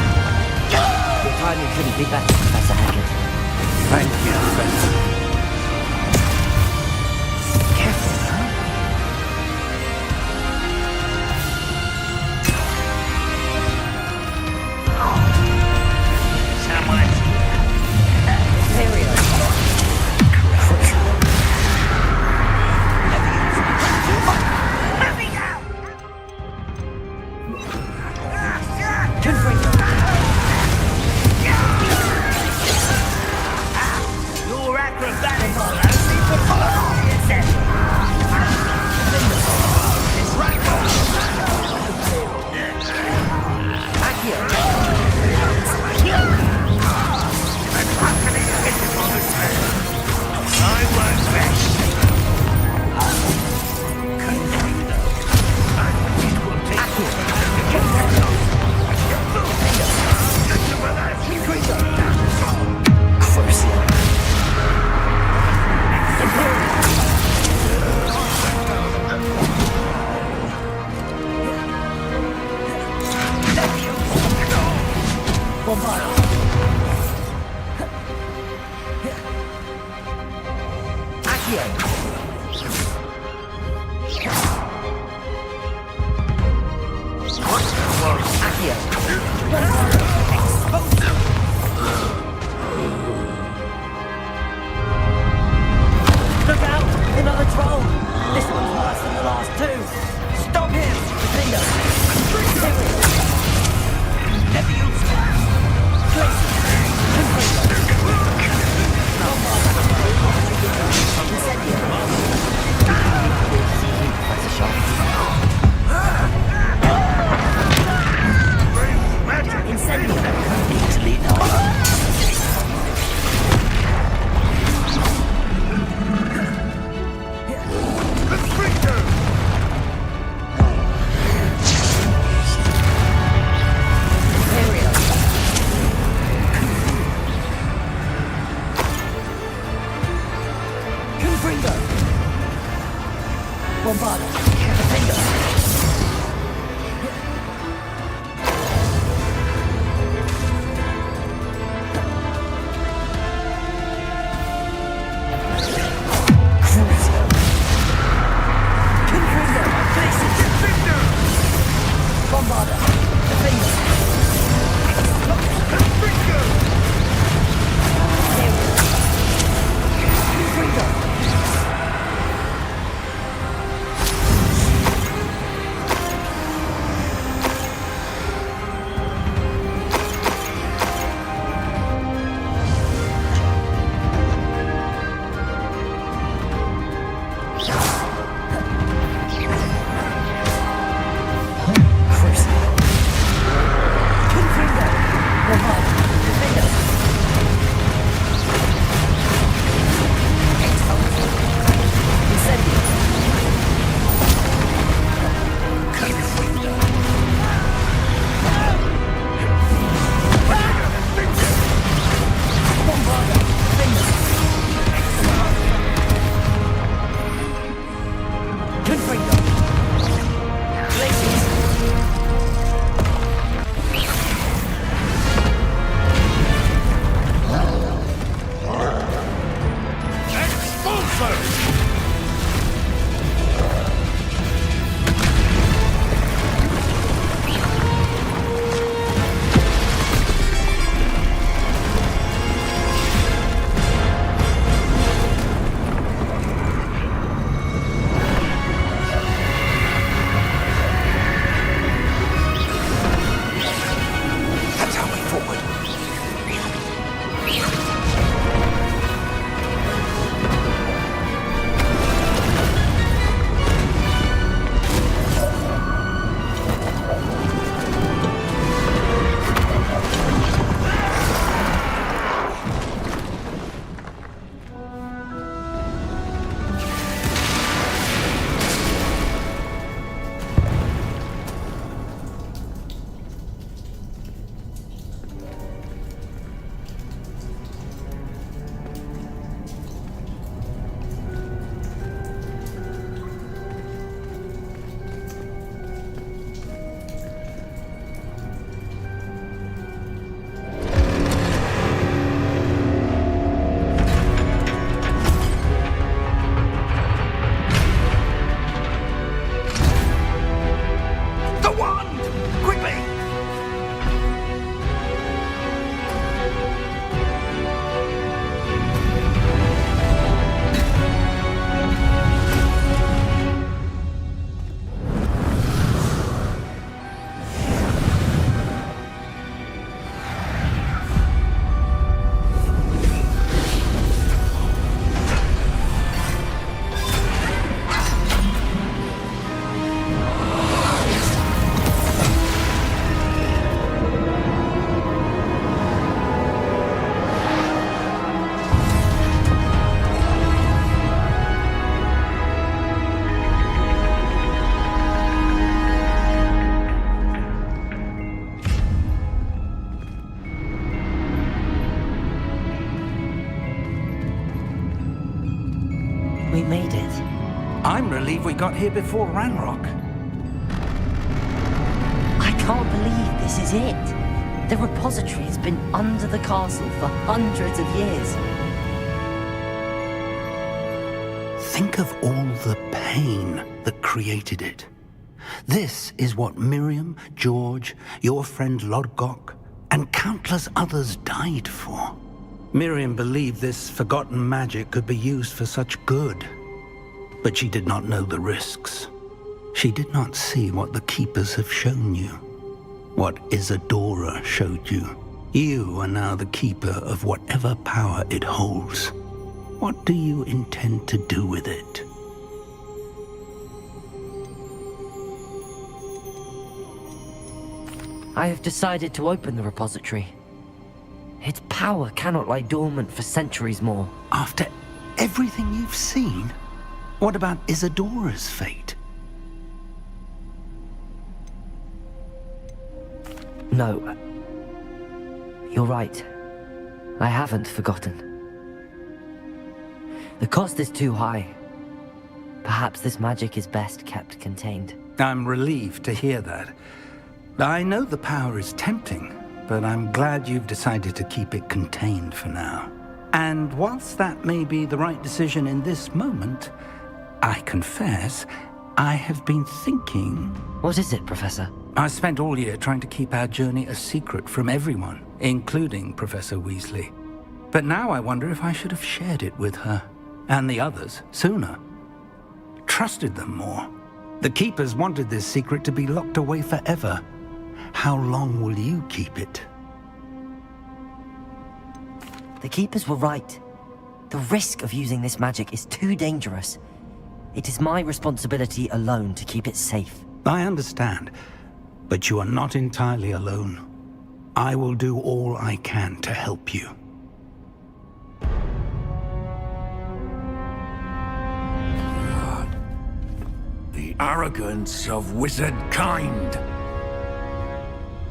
Speaker 3: Your timing couldn't be better, Professor Haggard.
Speaker 13: Thank you, Professor. Careful now.
Speaker 17: Someone's
Speaker 3: Imperial.
Speaker 17: Your acrobatics are only for audiences. It's Ranrok. I won't rest. Contender. It will take
Speaker 3: Look out! Another troll! This one's worse than the last two! Stop him! Never use
Speaker 13: we got here before Ranrok?
Speaker 3: I can't believe this is it. The repository has been under the castle for hundreds of years.
Speaker 13: Think of all the pain that created it. This is what Miriam, George, your friend Lodgok, and countless others died for. Miriam believed this forgotten magic could be used for such good, but she did not know the risks. She did not see what the Keepers have shown you, what Isidora showed you. You are now the Keeper of whatever power it holds. What do you intend to do with it?
Speaker 3: I have decided to open the repository. Its power cannot lie dormant for centuries more.
Speaker 13: After everything you've seen? What about Isidora's fate?
Speaker 3: No. You're right. I haven't forgotten. The cost is too high. Perhaps this magic is best kept contained.
Speaker 13: I'm relieved to hear that. I know the power is tempting, but I'm glad you've decided to keep it contained for now. And whilst that may be the right decision in this moment, I confess, I have been thinking...
Speaker 3: What is it, Professor?
Speaker 13: I spent all year trying to keep our journey a secret from everyone, including Professor Weasley. But now I wonder if I should have shared it with her, and the others, sooner. Trusted them more. The Keepers wanted this secret to be locked away forever. How long will you keep it?
Speaker 3: The Keepers were right. The risk of using this magic is too dangerous. It is my responsibility alone to keep it safe.
Speaker 13: I understand, but you are not entirely alone. I will do all I can to help you.
Speaker 12: The arrogance of wizard kind.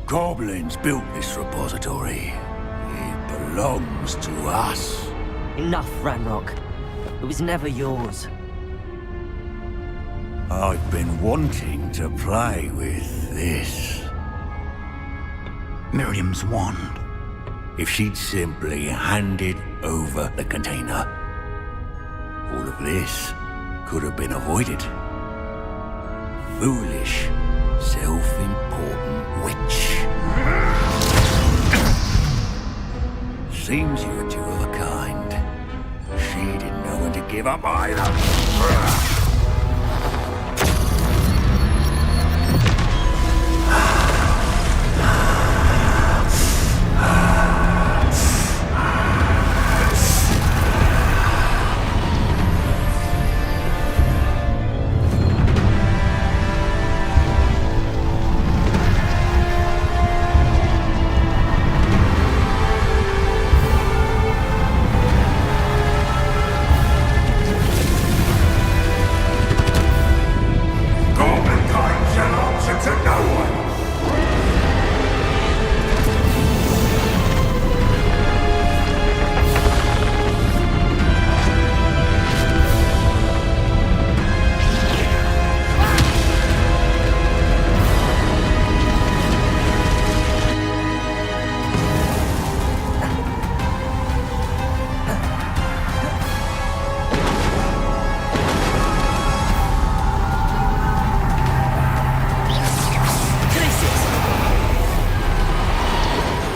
Speaker 12: Goblins built this repository. It belongs to us.
Speaker 3: Enough, Ranrok. It was never yours.
Speaker 12: I've been wanting to play with this.
Speaker 13: Miriam's wand.
Speaker 12: If she'd simply handed over the container, all of this could have been avoided. Foolish, self-important witch. Seems you're two of a kind. She didn't know when to give up either.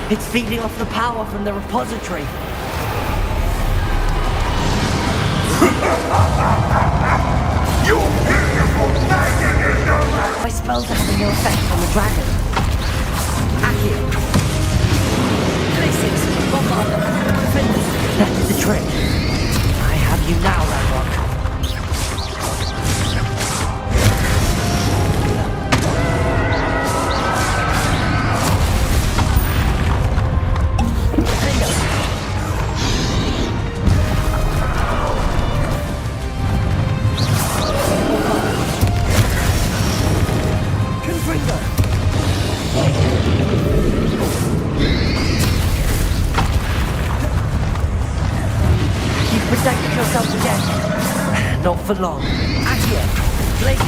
Speaker 3: It's feeding off the power from the repository.
Speaker 2: You beautiful maggot is no match!
Speaker 3: My spells are having no effect on the dragon. Accio. Places. Bombard. Finish. That is the trick. I have you now, Ranrok. for long. Accio. Blade.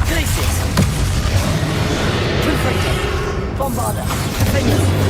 Speaker 3: Glacius. Confronter. Bombarder. Defender.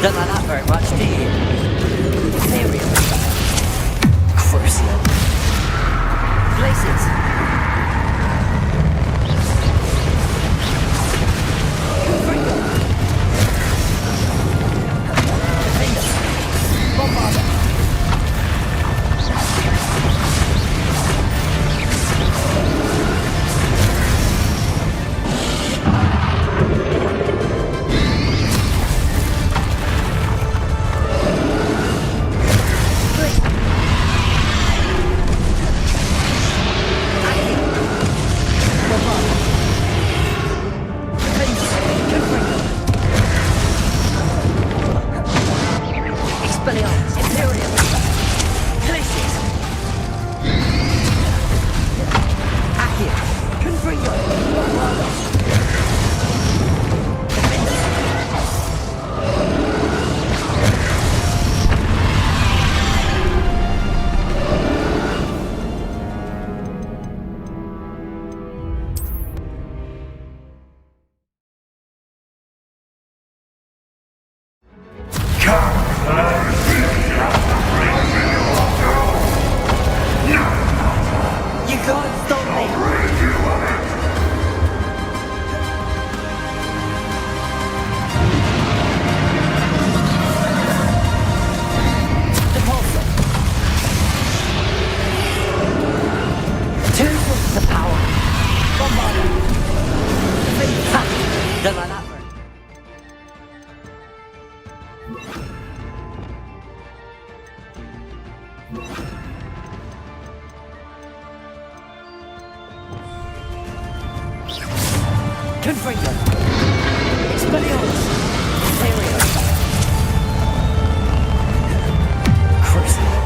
Speaker 3: Don't like that very much, do you? Ethereal. Crucial. Places. Defender. Bombarder. Don't like that for Confringo! Expelliarmus! Imperium! Crucible!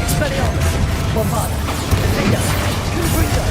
Speaker 3: Expelliarmus! Bombarda! Defender! Confringo!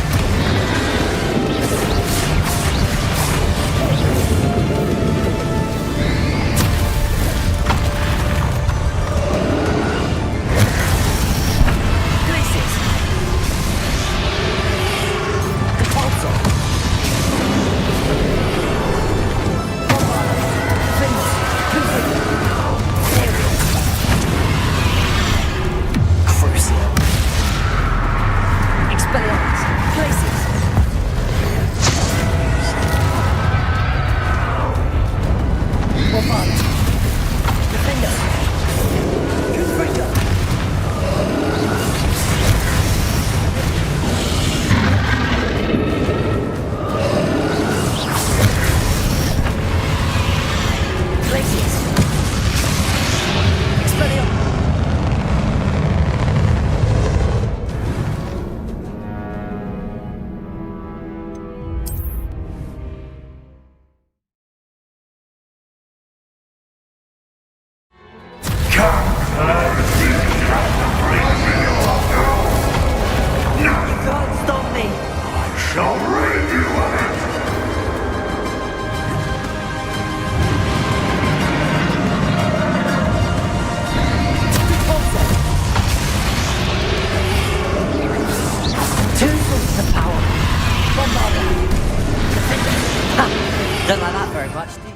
Speaker 3: Don't like that very much, do you?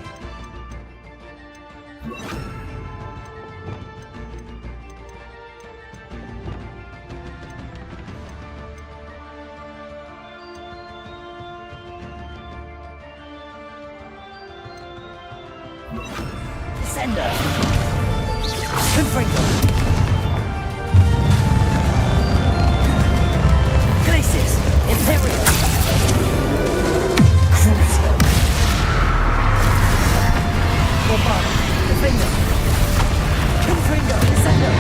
Speaker 3: Descender! Confringo! Glacis! Imperial! Crucial! Bombarda! Defender! Confringo! Descender!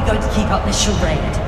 Speaker 8: you going to keep up this charade?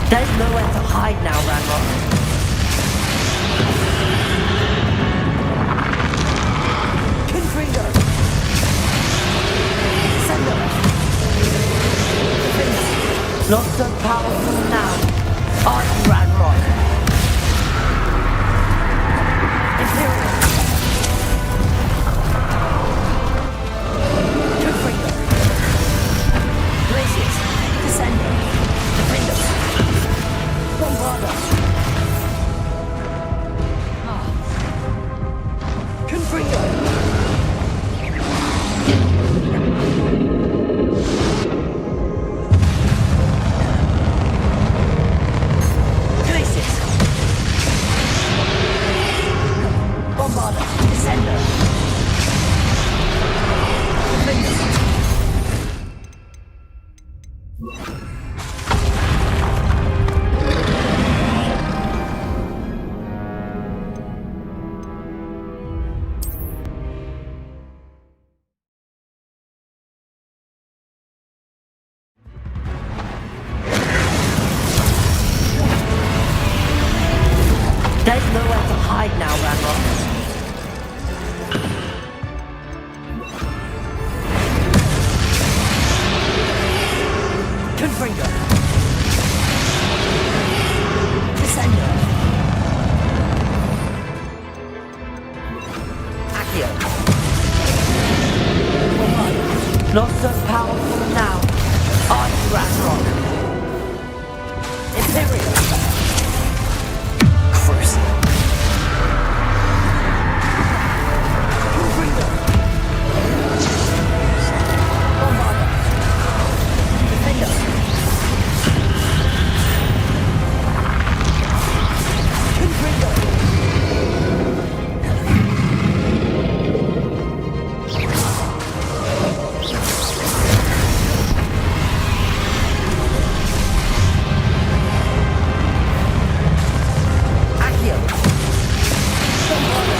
Speaker 3: There's nowhere to hide now, Ranrok. Confringo! Sendo! Not so powerful now, are you, Ranrok? Imperial! Confringo! Glacius! Descendo! Defendo! Bombarda! Confringo! Glacius! Bombarda! Descendo! Defendo! There's nowhere to hide now, Ranrok. Confringo. Descendo. Accio. Not so powerful now, are you, Ranrok? Imperial. Crucial. Confringo. Bombarda. Defendo. Confringo. Accio. Bombarda.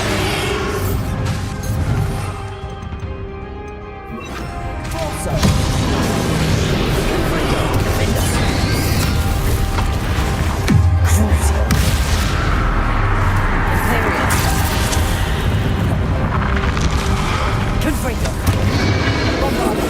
Speaker 3: Forza. Confringo. Defendo. Crucial. Imperial. Confringo. Bombarda.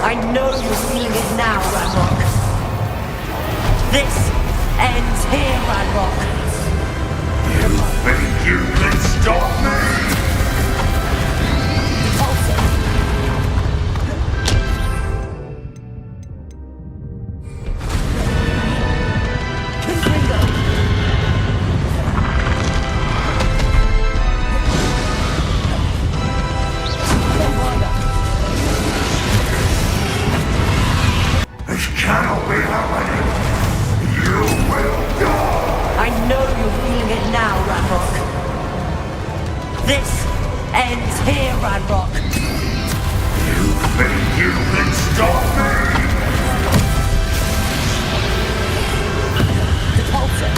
Speaker 3: I know you're feeling it now, Ranrok. This ends here, Ranrok.
Speaker 2: You think you can stop me?
Speaker 3: Repulsor. Confringo. Bombarda.
Speaker 2: This cannot be happening. You will die.
Speaker 3: I know you're feeling it now, Ranrok. This ends here, Ranrok.
Speaker 2: You think you can stop me?
Speaker 3: Repulsor.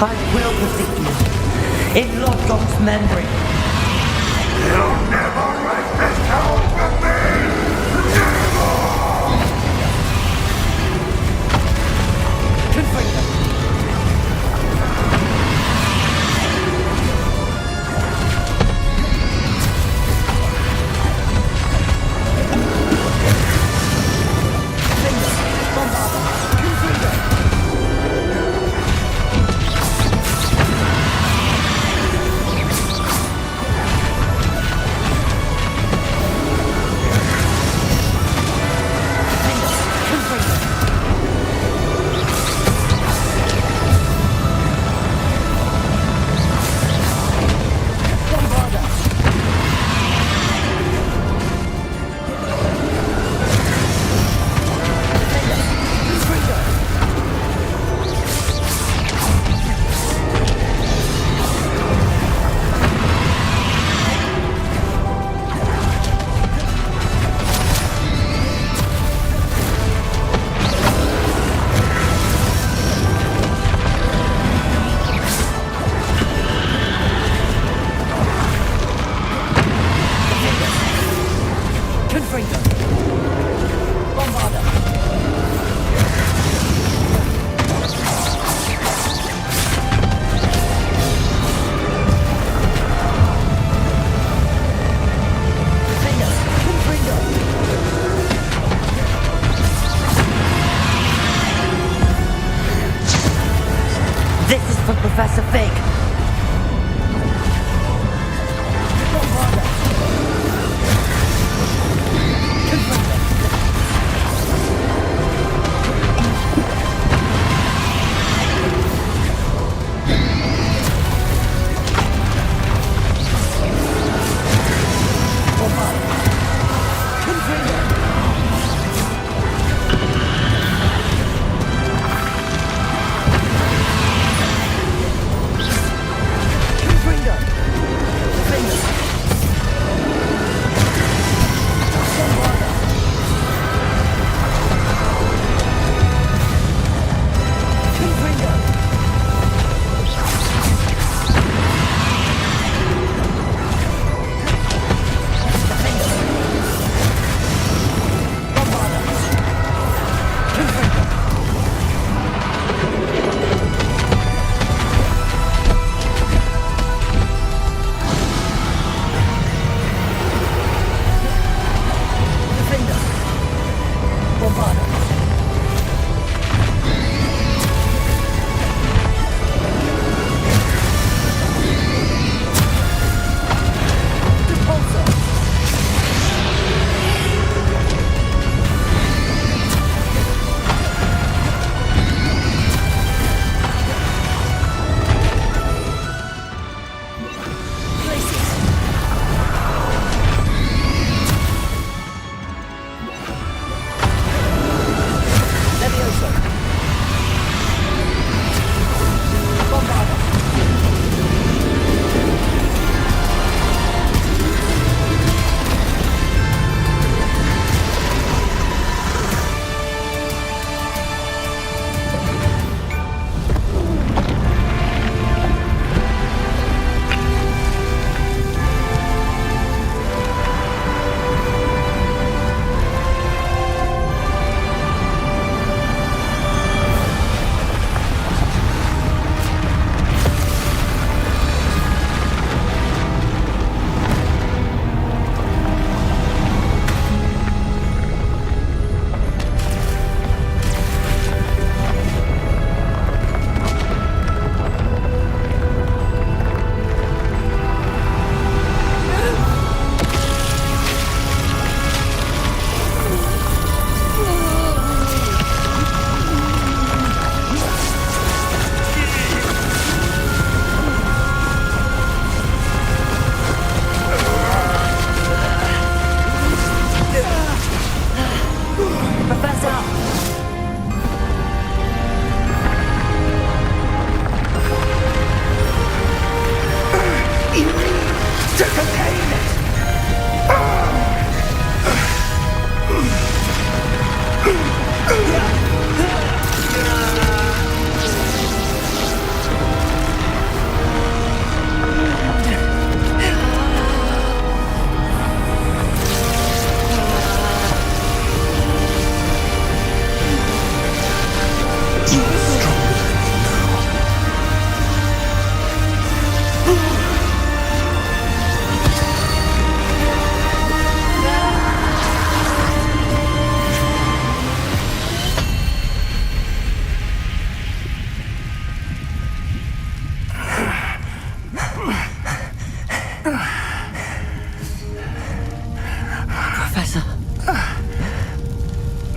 Speaker 3: I will defeat you. In Lord Gok's memory.
Speaker 2: You'll never wreck this tower from me! Never!
Speaker 3: Confront them. This is for Professor Fig.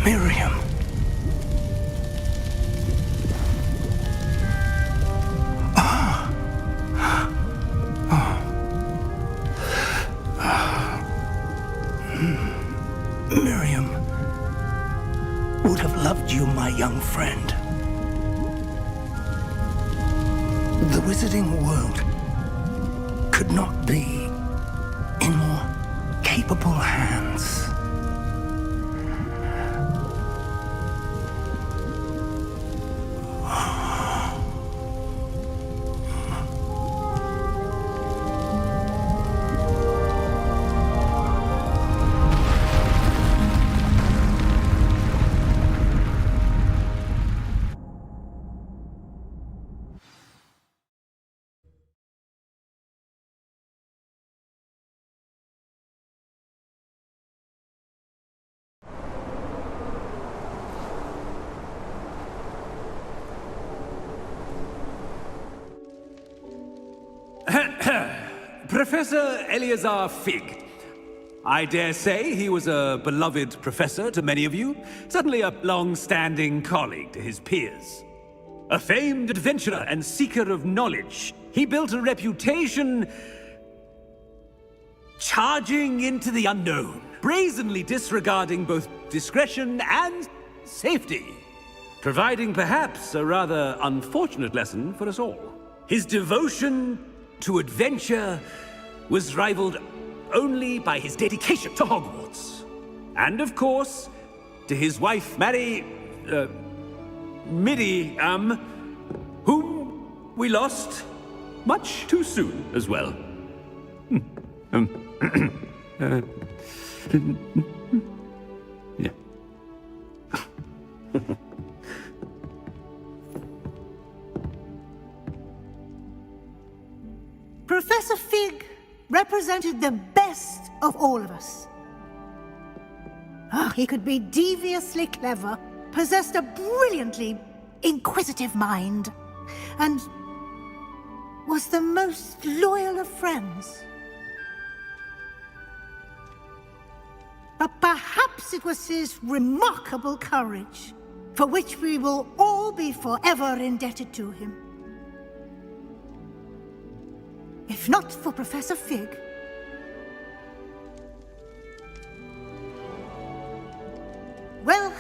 Speaker 13: Miriam. Miriam would have loved you, my young friend. The wizarding world could not be in more capable hands.
Speaker 20: Professor Eleazar Fig. I dare say he was a beloved professor to many of you, certainly a long-standing colleague to his peers. A famed adventurer and seeker of knowledge, he built a reputation charging into the unknown, brazenly disregarding both discretion and safety, providing perhaps a rather unfortunate lesson for us all. His devotion to adventure was rivaled only by his dedication to Hogwarts. And of course, to his wife, Miriam, whom we lost much too soon as well. Yeah.
Speaker 21: Professor Fig represented the best of all of us. He could be deviously clever, possessed a brilliantly inquisitive mind, and was the most loyal of friends. But perhaps it was his remarkable courage, for which we will all be forever indebted to him. If not for Professor Fig, well,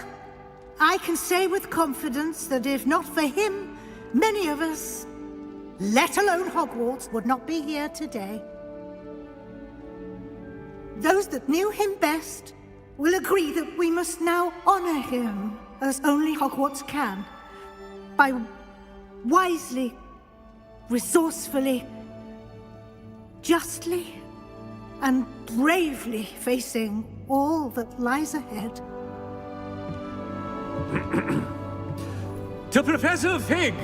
Speaker 21: I can say with confidence that if not for him, many of us, let alone Hogwarts, would not be here today. Those that knew him best will agree that we must now honor him as only Hogwarts can, by wisely, resourcefully, justly and bravely facing all that lies ahead.
Speaker 20: To Professor Fig!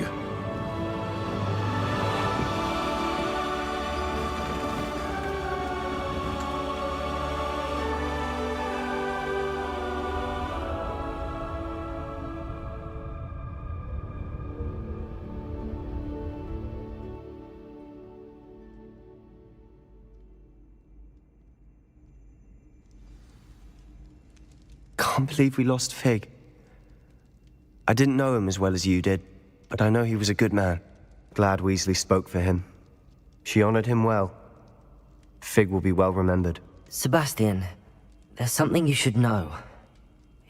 Speaker 7: Can't believe we lost Fig. I didn't know him as well as you did, but I know he was a good man. Glad Weasley spoke for him. She honored him well. Fig will be well remembered.
Speaker 3: Sebastian, there's something you should know.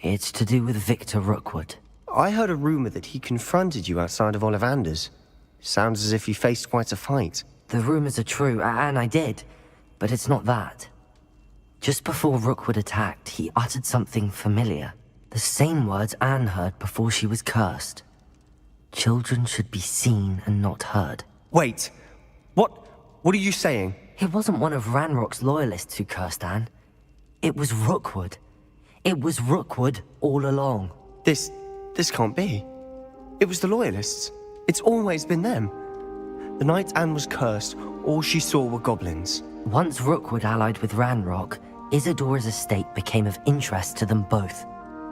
Speaker 3: It's to do with Victor Rookwood.
Speaker 7: I heard a rumor that he confronted you outside of Ollivander's. Sounds as if you faced quite a fight.
Speaker 3: The rumors are true, and I did, but it's not that. Just before Rookwood attacked, he uttered something familiar. The same words Anne heard before she was cursed. Children should be seen and not heard.
Speaker 7: Wait, what are you saying?
Speaker 3: It wasn't one of Ranrock's loyalists who cursed Anne. It was Rookwood. It was Rookwood all along.
Speaker 7: This can't be. It was the loyalists. It's always been them. The night Anne was cursed, all she saw were goblins.
Speaker 3: Once Rookwood allied with Ranrock, Isidora's estate became of interest to them both.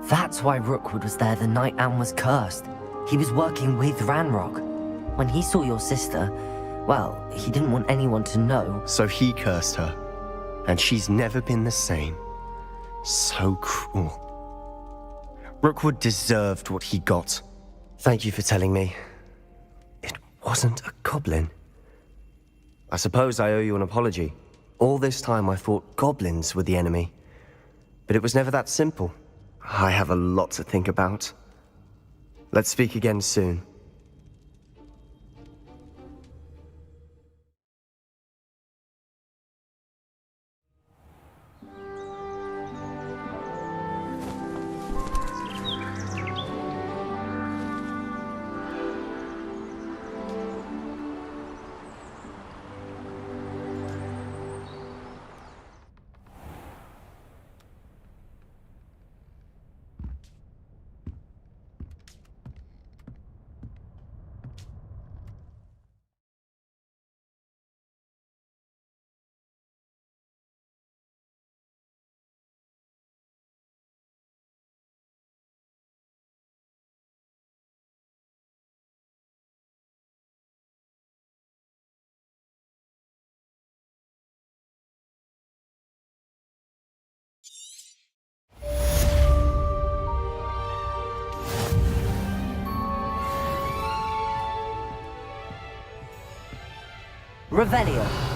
Speaker 3: That's why Rookwood was there the night Anne was cursed. He was working with Ranrock. When he saw your sister, well, he didn't want anyone to know.
Speaker 7: So he cursed her. And she's never been the same. So cruel. Rookwood deserved what he got. Thank you for telling me. It wasn't a goblin. I suppose I owe you an apology. All this time I thought goblins were the enemy. But it was never that simple. I have a lot to think about. Let's speak again soon.
Speaker 8: Revelio.